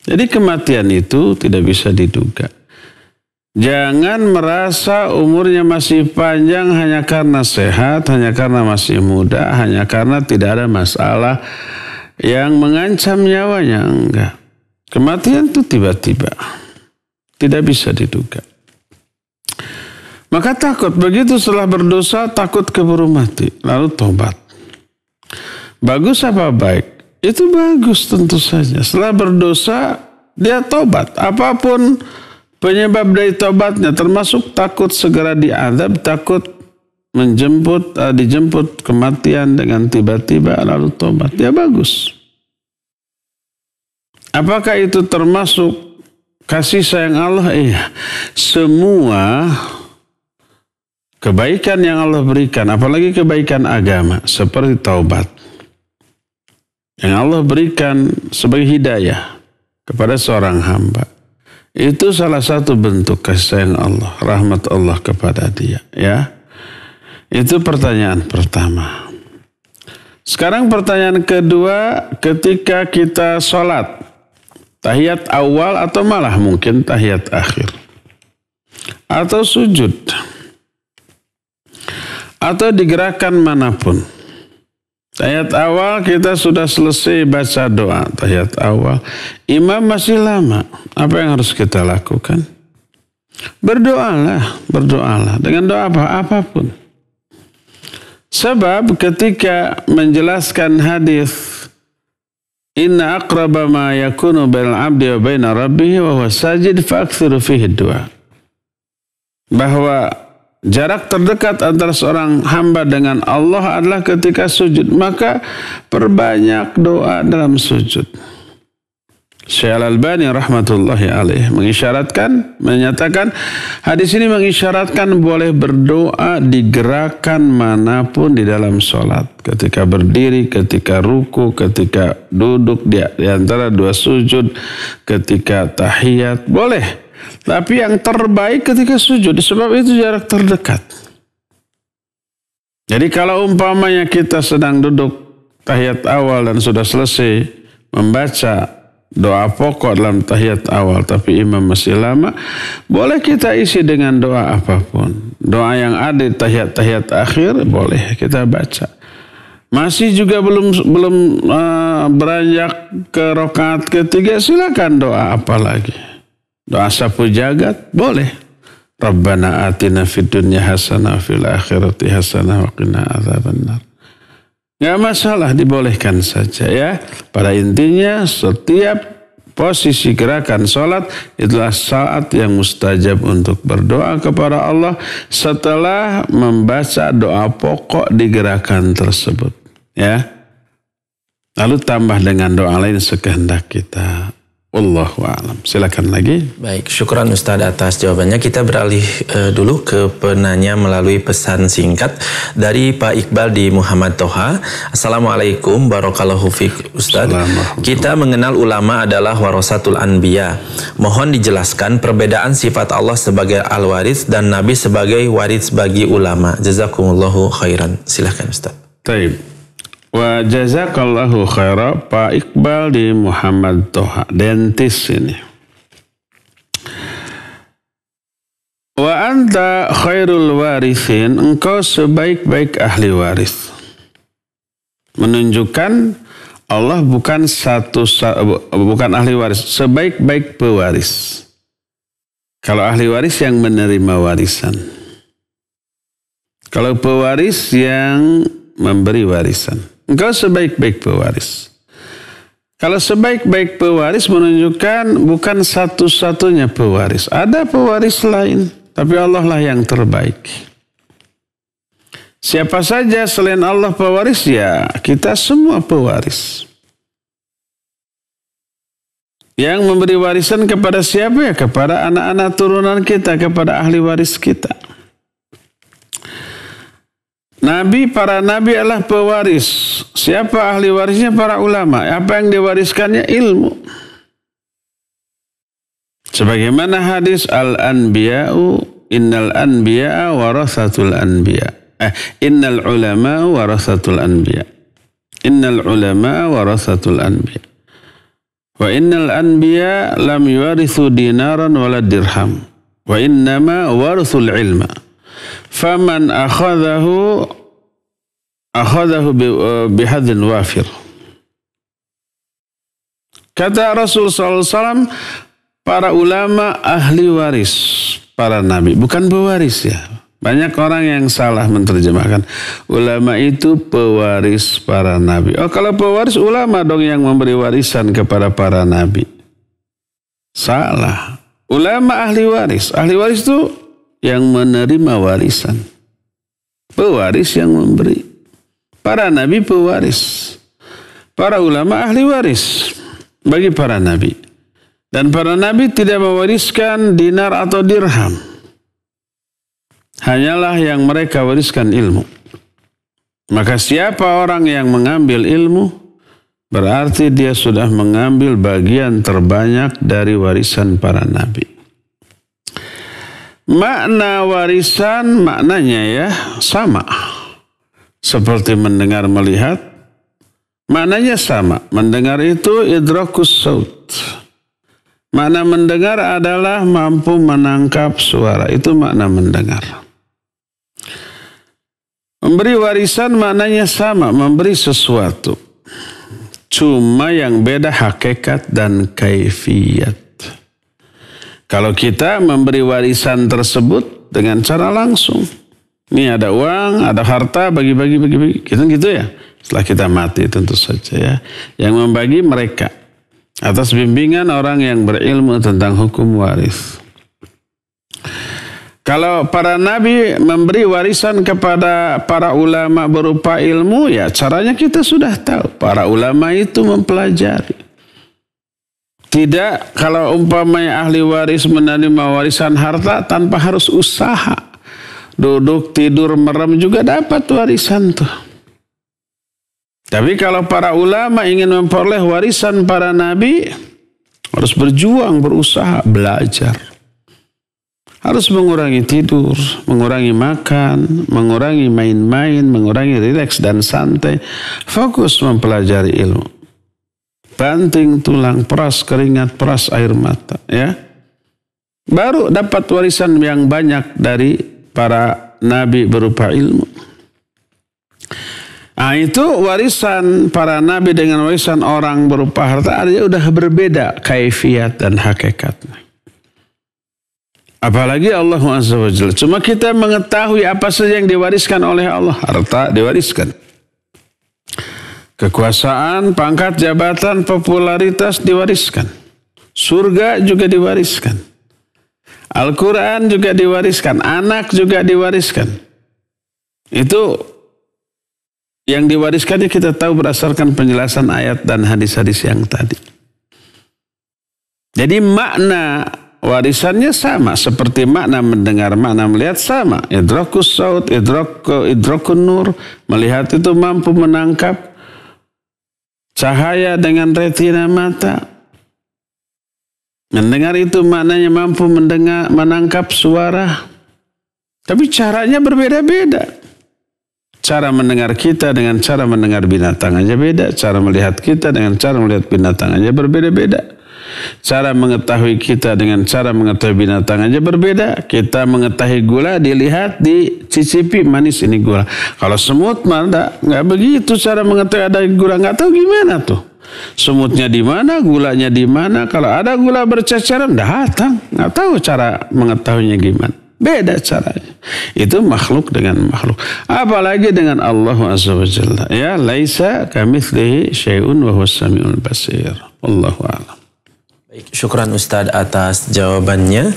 Jadi kematian itu tidak bisa diduga. Jangan merasa umurnya masih panjang hanya karena sehat, hanya karena masih muda, hanya karena tidak ada masalah yang mengancam nyawanya. Enggak. Kematian itu tiba-tiba. Tidak bisa diduga. Maka takut, begitu setelah berdosa takut keburu mati, lalu tobat. Bagus apa baik? Itu bagus tentu saja. Setelah berdosa dia tobat. Apapun penyebab dari tobatnya, termasuk takut segera diazab, takut dijemput kematian dengan tiba-tiba lalu tobat. Ya bagus. Apakah itu termasuk kasih sayang Allah? Iya. Semua kebaikan yang Allah berikan, apalagi kebaikan agama, seperti taubat, yang Allah berikan sebagai hidayah kepada seorang hamba, itu salah satu bentuk kasih sayang Allah, rahmat Allah kepada dia. Ya, itu pertanyaan pertama. Sekarang pertanyaan kedua, ketika kita sholat, tahiyat awal atau malah mungkin tahiyat akhir, atau sujud, atau di gerakan manapun. Tahiyat awal kita sudah selesai baca doa tahiyat awal. Imam masih lama. Apa yang harus kita lakukan? Berdoalah. Dengan doa apapun. Sebab ketika menjelaskan hadis inna aqraba ma yakunu bainal abdi wa baina rabbih wa huwa sajid fa'aktsiru fihi du'a. Bahwa jarak terdekat antara seorang hamba dengan Allah adalah ketika sujud. Maka perbanyak doa dalam sujud. Syekh Al-Albani rahmatullahi alaih menyatakan hadis ini mengisyaratkan boleh berdoa di gerakan manapun di dalam sholat. Ketika berdiri, ketika ruku, ketika duduk di antara dua sujud, ketika tahiyat, boleh. Tapi yang terbaik ketika sujud, sebab itu jarak terdekat. Jadi kalau umpamanya kita sedang duduk tahiyat awal dan sudah selesai membaca doa pokok dalam tahiyat awal, tapi imam masih lama, boleh kita isi dengan doa apapun. Doa yang ada di tahiyat akhir boleh kita baca. Masih juga belum beranjak ke rakaat ketiga, silakan doa apa lagi. Doa sapu jagat boleh. Rabbana atina fid dunya hasanah fil akhirati hasanah wa qina adzabannar. Enggak masalah, dibolehkan saja ya. Pada intinya setiap posisi gerakan salat itulah saat yang mustajab untuk berdoa kepada Allah setelah membaca doa pokok di gerakan tersebut ya. Lalu tambah dengan doa lain sekehendak kita. Wallahu a'lam. Silakan lagi. Baik, syukran Ustaz atas jawabannya. Kita beralih dulu ke penanya melalui pesan singkat dari Pak Iqbal di Muhammad Toha. Assalamualaikum barakallahu fiik Ustaz. Kita mengenal ulama adalah warasatul anbiya. Mohon dijelaskan perbedaan sifat Allah sebagai al-waris dan Nabi sebagai waris bagi ulama. Jazakumullahu khairan. Silakan Ustaz. Baik. Wa jazakallahu khaira Pak Iqbal di Muhammad Toha, dentis ini. Wa anta khairul warithin, engkau sebaik-baik ahli waris. Menunjukkan Allah bukan bukan ahli waris, sebaik-baik pewaris. Kalau ahli waris yang menerima warisan. Kalau pewaris yang memberi warisan. Engkau sebaik-baik pewaris. Kalau sebaik-baik pewaris menunjukkan bukan satu-satunya pewaris. Ada pewaris lain, tapi Allah lah yang terbaik. Siapa saja selain Allah pewaris, ya kita semua pewaris. Yang memberi warisan kepada siapa? Ya kepada anak-anak turunan kita, kepada ahli waris kita. Para nabi adalah pewaris. Siapa ahli warisnya? Para ulama. Apa yang diwariskannya? Ilmu. Sebagaimana hadis al-anbiya'u, innal anbiya'a warathatul anbiya'. Innal ulama'a warathatul anbiya'. Innal ulama'a warathatul anbiya'. Wa innal anbiya lam yuwarithu dinaran wala dirham. Wa innama warathul ilma. Faman akhadahu bihadzin wafir. Kata Rasul SAW, para ulama ahli waris para nabi, bukan pewaris ya. Banyak orang yang salah menerjemahkan ulama itu pewaris para nabi. Oh, kalau pewaris ulama dong yang memberi warisan kepada para nabi. Salah. Ulama ahli waris. Ahli waris itu yang menerima warisan. Pewaris yang memberi. Para nabi pewaris. Para ulama ahli waris bagi para nabi. Dan para nabi tidak mewariskan dinar atau dirham. Hanyalah yang mereka wariskan ilmu. Maka siapa orang yang mengambil ilmu, berarti dia sudah mengambil bagian terbanyak dari warisan para nabi. Makna warisan maknanya ya sama. Seperti mendengar melihat, maknanya sama. Mendengar itu idrakus saut. Makna mendengar adalah mampu menangkap suara. Itu makna mendengar. Memberi warisan maknanya sama, memberi sesuatu. Cuma yang beda hakikat dan kaifiyat. Kalau kita memberi warisan tersebut dengan cara langsung. Ini ada uang, ada harta, bagi-bagi. Kita gitu ya. Setelah kita mati tentu saja ya. Yang membagi mereka. Atas bimbingan orang yang berilmu tentang hukum waris. Kalau para nabi memberi warisan kepada para ulama berupa ilmu, ya caranya kita sudah tahu. Para ulama itu mempelajari. Tidak kalau umpamanya ahli waris menerima warisan harta tanpa harus usaha. Duduk, tidur, merem juga dapat warisan tuh. Tapi kalau para ulama ingin memperoleh warisan para nabi, harus berjuang, berusaha, belajar. Harus mengurangi tidur, mengurangi makan, mengurangi main-main, mengurangi rileks dan santai. Fokus mempelajari ilmu. Banting tulang, peras keringat, peras air mata. Ya, baru dapat warisan yang banyak dari para nabi berupa ilmu. Nah, itu warisan para nabi dengan warisan orang berupa harta artinya udah berbeda kaifiat dan hakikatnya. Apalagi Allah Azza wa Jalla. Cuma kita mengetahui apa saja yang diwariskan oleh Allah. Harta diwariskan. Kekuasaan, pangkat, jabatan, popularitas diwariskan. Surga juga diwariskan. Al-Quran juga diwariskan. Anak juga diwariskan. Itu yang diwariskannya kita tahu berdasarkan penjelasan ayat dan hadis-hadis yang tadi. Jadi makna warisannya sama. Seperti makna mendengar, makna melihat sama. Idrakus saut, idrakun nur. Melihat itu mampu menangkap cahaya dengan retina mata. Mendengar itu maknanya mampu menangkap suara. Tapi caranya berbeda-beda. Cara mendengar kita dengan cara mendengar binatang aja beda. Cara melihat kita dengan cara melihat binatang aja berbeda-beda. Cara mengetahui kita dengan cara mengetahui binatang aja berbeda. Kita mengetahui gula dilihat, dicicipi, manis ini gula. Kalau semut mah nggak begitu cara mengetahui ada gula, nggak tahu gimana tuh. Semutnya di mana, gulanya di mana. Kalau ada gula berceceran datang, nggak tahu cara mengetahuinya gimana. Beda caranya. Itu makhluk dengan makhluk. Apalagi dengan Allah Azza wa Jalla. Ya, laisa kamitslihi syai'un wa huwas samiul basir. Wallahu a'lam. Baik, syukran Ustadz atas jawabannya.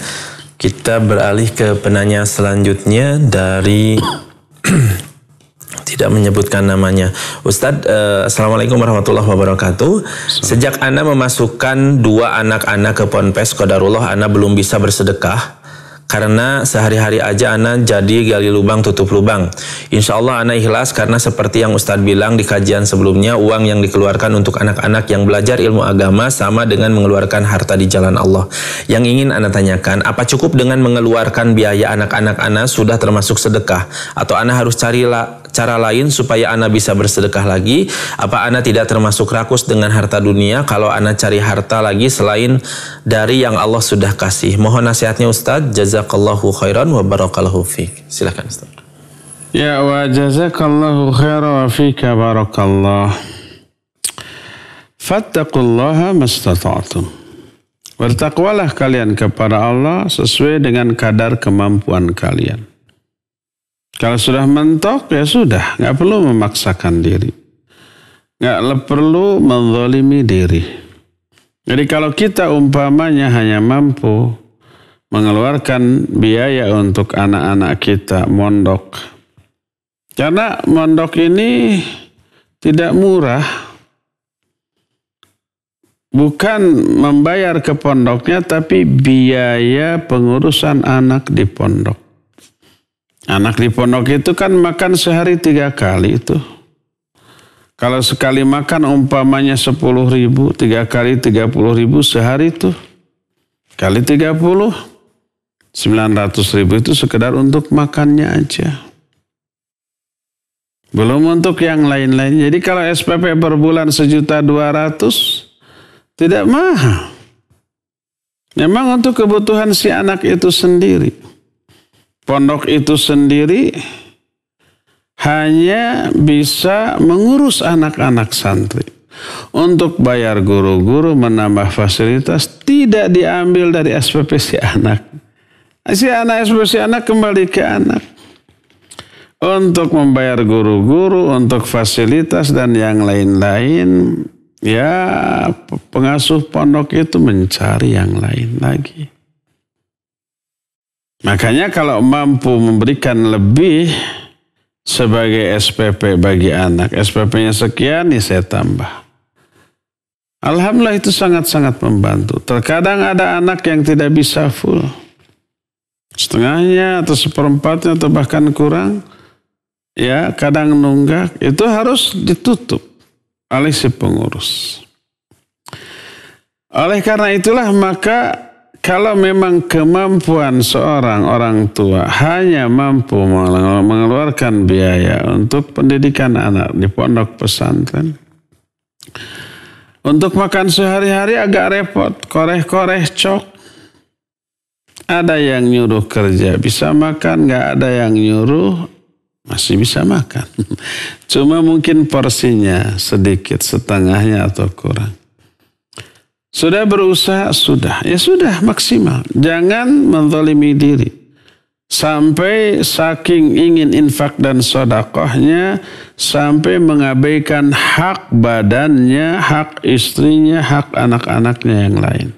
Kita beralih ke penanya selanjutnya dari tidak menyebutkan namanya. Ustadz, Assalamualaikum warahmatullahi wabarakatuh. Sejak Ana memasukkan 2 anak-anak ke Ponpes Qadarullah, Ana belum bisa bersedekah. Karena sehari-hari aja Ana jadi gali lubang tutup lubang. Insya Allah Ana ikhlas karena seperti yang Ustadz bilang di kajian sebelumnya, uang yang dikeluarkan untuk anak-anak yang belajar ilmu agama sama dengan mengeluarkan harta di jalan Allah. Yang ingin Ana tanyakan, apa cukup dengan mengeluarkan biaya anak-anak Ana sudah termasuk sedekah? Atau Ana harus cari cara lain supaya Ana bisa bersedekah lagi? Apa Ana tidak termasuk rakus dengan harta dunia kalau Ana cari harta lagi selain dari yang Allah sudah kasih? Mohon nasihatnya Ustadz. Jazakallahu khairan wa barakallahu fiik. Silakan Ustaz. Ya, wa jazakallahu khairan wa fika barakallah. Fattaqullaha mastata'tum. Bertakwalah kalian kepada Allah sesuai dengan kadar kemampuan kalian. Kalau sudah mentok, ya sudah. Nggak perlu memaksakan diri. Nggak perlu menzalimi diri. Jadi kalau kita umpamanya hanya mampu mengeluarkan biaya untuk anak-anak kita mondok. Karena mondok ini tidak murah. Bukan membayar ke pondoknya, tapi biaya pengurusan anak di pondok. Anak di pondok itu kan makan sehari 3 kali itu. Kalau sekali makan umpamanya 10.000, 3 kali 30.000 sehari itu. Kali 30. 900.000 itu sekedar untuk makannya aja. Belum untuk yang lain-lain. Jadi kalau SPP per bulan 1.200.000 tidak mahal. Memang untuk kebutuhan si anak itu sendiri. Pondok itu sendiri hanya bisa mengurus anak-anak santri. Untuk bayar guru-guru, menambah fasilitas tidak diambil dari SPP si anak. Si anak SPP anak kembali ke anak. Untuk membayar guru-guru, untuk fasilitas dan yang lain-lain, ya pengasuh pondok itu mencari yang lain lagi. Makanya kalau mampu memberikan lebih sebagai SPP bagi anak, SPP-nya sekian, nih saya tambah. Alhamdulillah itu sangat-sangat membantu. Terkadang ada anak yang tidak bisa full. Setengahnya atau 1/4 atau bahkan kurang, ya kadang nunggak, itu harus ditutup oleh si pengurus. Oleh karena itulah maka kalau memang kemampuan seorang orang tua hanya mampu mengeluarkan biaya untuk pendidikan anak di pondok pesantren, untuk makan sehari-hari agak repot, koreh-koreh cok. Ada yang nyuruh kerja bisa makan, nggak ada yang nyuruh masih bisa makan. Cuma mungkin porsinya sedikit, setengahnya atau kurang. Sudah berusaha, sudah. Ya sudah, maksimal. Jangan menzalimi diri. Sampai saking ingin infak dan sedekahnya, sampai mengabaikan hak badannya, hak istrinya, hak anak-anaknya yang lain.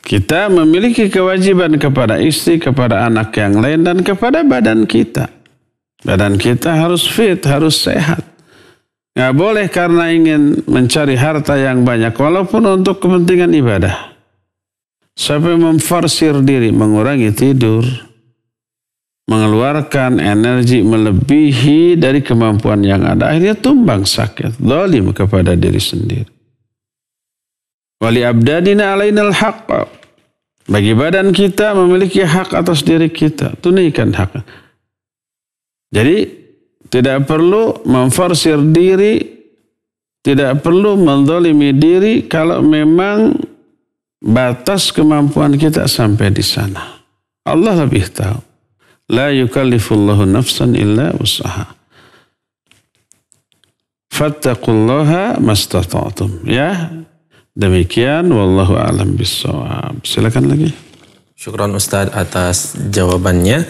Kita memiliki kewajiban kepada istri, kepada anak yang lain, dan kepada badan kita. Badan kita harus fit, harus sehat. Nggak boleh karena ingin mencari harta yang banyak, walaupun untuk kepentingan ibadah. Sampai memforsir diri, mengurangi tidur, mengeluarkan energi melebihi dari kemampuan yang ada. Akhirnya tumbang sakit, zalim kepada diri sendiri. Wali abdadina alainal haqq. Bagi badan kita memiliki hak atas diri kita. Tunaikan hak. Jadi tidak perlu memforsir diri Tidak perlu menzalimi diri kalau memang batas kemampuan kita sampai di sana. Allah lebih tahu. La yukallifullahu nafsan illa wus'aha. Fattaqullaha mastata'tum. Ya, demikian wallahu a'lam bissawab. Silakan lagi. Syukran Ustadz atas jawabannya.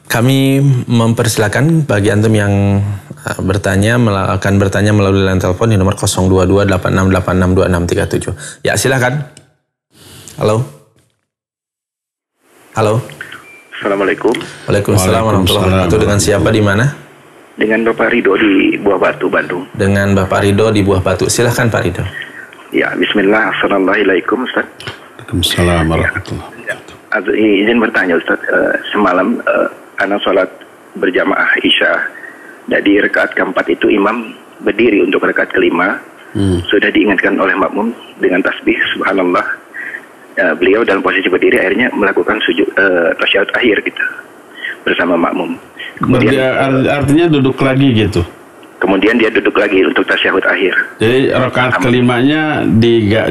Kami mempersilakan bagi antum yang akan bertanya melalui line telepon di nomor 02286862637. Ya, silakan. Halo. Halo. Assalamualaikum. Waalaikumsalam warahmatullahi wabarakatuh. Dengan siapa di mana? Dengan Bapak Ridho di Buah Batu, Bandung. Dengan Bapak Ridho di Buah Batu. Silakan Pak Ridho. Ya, bismillah. Assalamualaikum Ustaz. Waalaikumsalam warahmatullahi wabarakatuh. Izin bertanya Ustaz, semalam anak sholat berjamaah Isya. Dan di rakaat keempat itu imam berdiri untuk rakaat kelima. Sudah diingatkan oleh makmum dengan tasbih subhanallah. Beliau dalam posisi berdiri akhirnya melakukan sujud tasyahud akhir gitu bersama makmum. Kemudian artinya duduk lagi gitu. Kemudian dia duduk lagi untuk tasyahud akhir. Jadi rakaat kelimanya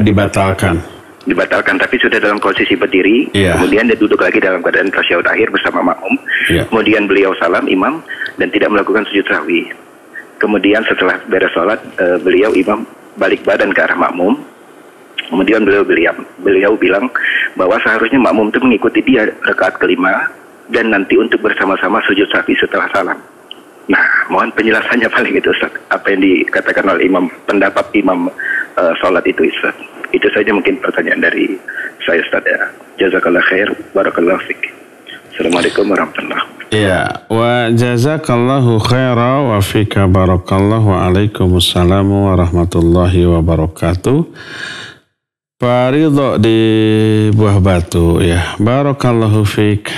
dibatalkan. Dibatalkan, tapi sudah dalam posisi berdiri. Kemudian dia duduk lagi dalam keadaan tasyahud akhir bersama makmum. Kemudian beliau salam imam dan tidak melakukan sujud sahwi. Kemudian setelah beres sholat, beliau imam balik badan ke arah makmum. Kemudian beliau bilang bahwa seharusnya makmum itu mengikuti dia rakaat kelima dan nanti untuk bersama-sama sujud sahwi setelah salam. Nah, mohon penjelasannya paling itu Ustaz. Apa yang dikatakan oleh imam, pendapat imam sholat itu Ustaz. Itu saja mungkin pertanyaan dari saya Ustaz ya. Jazakallah khair, barakallahu fiik. Assalamualaikum warahmatullahi wabarakatuh. Ya, wa jazakallahu khaira wa fika barakallahu. Waalaikumsalam warahmatullahi wabarakatuh. Pak Ridho di Buah Batu ya. Barakallahu fiik.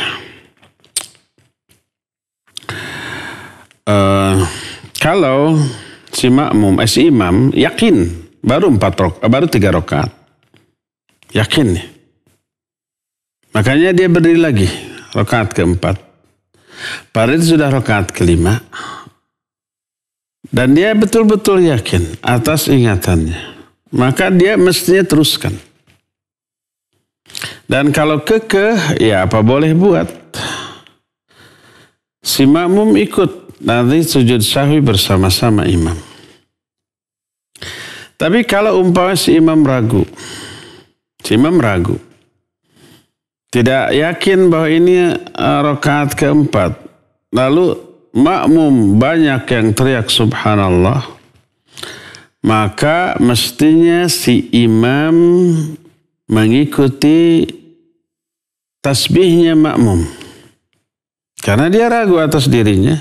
Kalau si makmum, si imam yakin baru 3 rakaat. Yakin nih. Makanya dia berdiri lagi rakaat keempat. Padahal sudah rakaat kelima. Dan dia betul-betul yakin atas ingatannya. Maka dia mestinya teruskan. Dan kalau kekeh, ya apa boleh buat. Si makmum ikut nanti sujud sahwi bersama-sama imam. Tapi kalau umpama si imam ragu, tidak yakin bahwa ini rakaat keempat, lalu makmum banyak yang teriak subhanallah, maka mestinya si imam mengikuti tasbihnya makmum. Karena dia ragu atas dirinya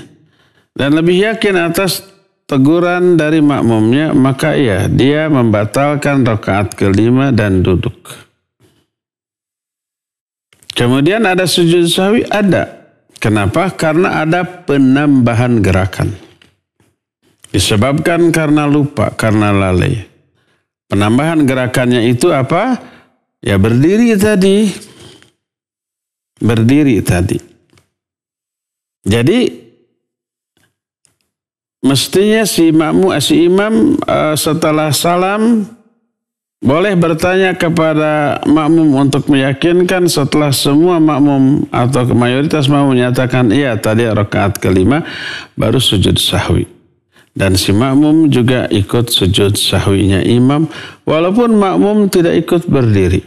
dan lebih yakin atas teguran dari makmumnya, maka ya dia membatalkan rakaat kelima dan duduk. Kemudian ada sujud sahwi, ada. Kenapa? Karena ada penambahan gerakan. Disebabkan karena lupa, karena lalai. Penambahan gerakannya itu apa? Ya berdiri tadi. Jadi mestinya si imam setelah salam boleh bertanya kepada makmum untuk meyakinkan. Setelah semua makmum atau mayoritas makmum menyatakan iya tadi rakaat kelima, baru sujud sahwi. Dan si makmum juga ikut sujud sahwinya imam, walaupun makmum tidak ikut berdiri.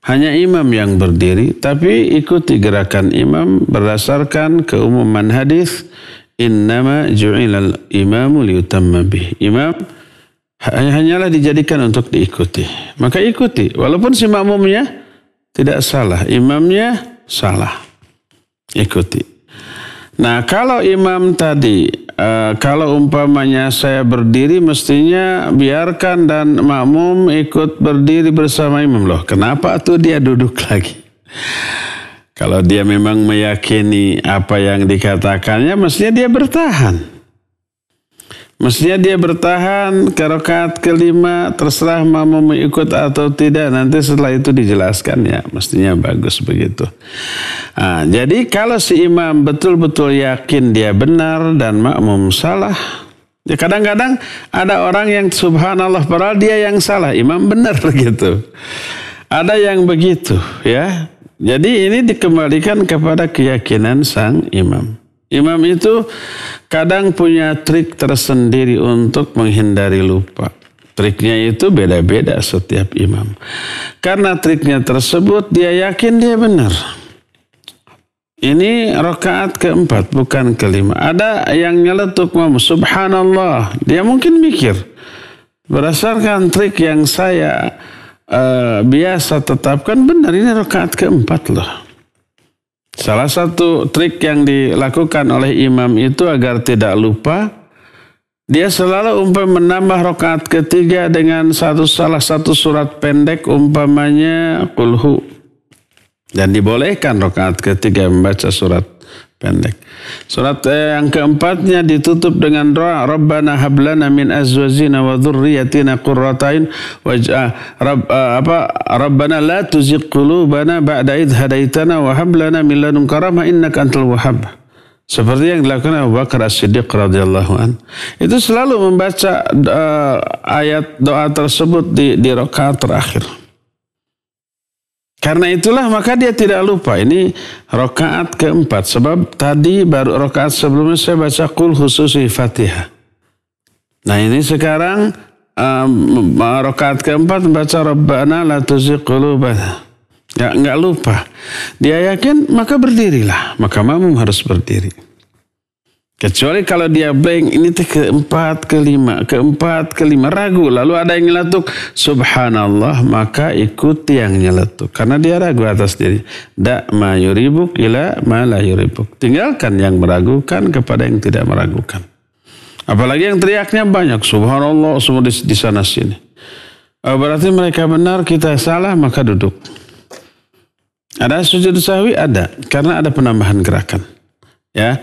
Hanya imam yang berdiri, tapi ikuti gerakan imam berdasarkan keumuman hadis, innama ju'ilal imamu liyutamma bih. Imam hanyalah dijadikan untuk diikuti. Maka ikuti, walaupun si makmumnya tidak salah, imamnya salah. Ikuti. Nah, kalau imam tadi, kalau umpamanya saya berdiri, mestinya biarkan dan makmum ikut berdiri bersama imam. Loh, kenapa tuh dia duduk lagi? Kalau dia memang meyakini apa yang dikatakannya, mestinya dia bertahan. Mestinya dia bertahan ke rakaat kelima, terserah makmum ikut atau tidak. Nanti setelah itu dijelaskan ya, mestinya bagus begitu. Nah, jadi kalau si imam betul-betul yakin dia benar dan makmum salah, Ya kadang-kadang ada orang yang subhanallah padahal dia yang salah, imam benar gitu. Ada yang begitu ya. Jadi ini dikembalikan kepada keyakinan sang imam. Imam itu kadang punya trik tersendiri untuk menghindari lupa. Triknya itu beda-beda setiap imam. Karena triknya tersebut dia yakin dia benar. Ini rakaat keempat, bukan kelima. Ada yang nyeletuk ngomong, subhanallah. Dia mungkin mikir, berdasarkan trik yang saya biasa tetapkan, benar ini rakaat keempat loh. Salah satu trik yang dilakukan oleh imam itu agar tidak lupa, dia selalu menambah rakaat ketiga dengan salah satu surat pendek, umpamanya Qulhu. Dan dibolehkan rakaat ketiga membaca surat pendek. Surat yang keempatnya ditutup dengan doa, Rabbana hablana min azwajina wa dhurriyyatina qurratain Rabbana la tuzigh qulubana ba'da idh hadaitana wa hab lana min ladunka rahmah innaka antal wahhab. Seperti yang dilakukan Abu Bakar As-Siddiq radhiyallahu an. Itu selalu membaca ayat doa tersebut di rakaat terakhir. Karena itulah maka dia tidak lupa. Ini rakaat keempat. Sebab tadi baru rakaat sebelumnya saya baca Qul khususi Fatihah. Nah ini sekarang rakaat keempat membaca Rabbana la tuzigh qulubana. Ya, enggak lupa. Dia yakin maka berdirilah. Maka makmum harus berdiri. Kecuali kalau dia blank, ini keempat, kelima, ragu. Lalu ada yang nyeletuk, subhanallah, maka ikuti yang nyeletuk. Karena dia ragu atas diri. Da' ma yuribuk ila ma la yuribuk. Tinggalkan yang meragukan kepada yang tidak meragukan. Apalagi yang teriaknya banyak, subhanallah, semua di sana sini. Berarti mereka benar, kita salah, maka duduk. Ada sujud sahwi? Ada. Karena ada penambahan gerakan. Ya.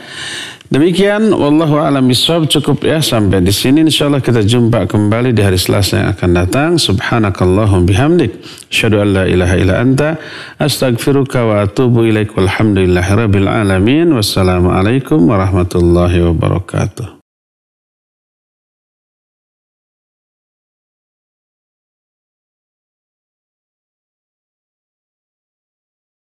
Demikian wallahu a'lam bishawab, cukup ya sampai di sini. Insyaallah kita jumpa kembali di hari Selasa yang akan datang. Subhanakallahumma bihamdik asyhadu an la ilaha illa anta astaghfiruka wa atubu ilaik. Walhamdulillahirabbil alamin. Wassalamualaikum warahmatullahi wabarakatuh.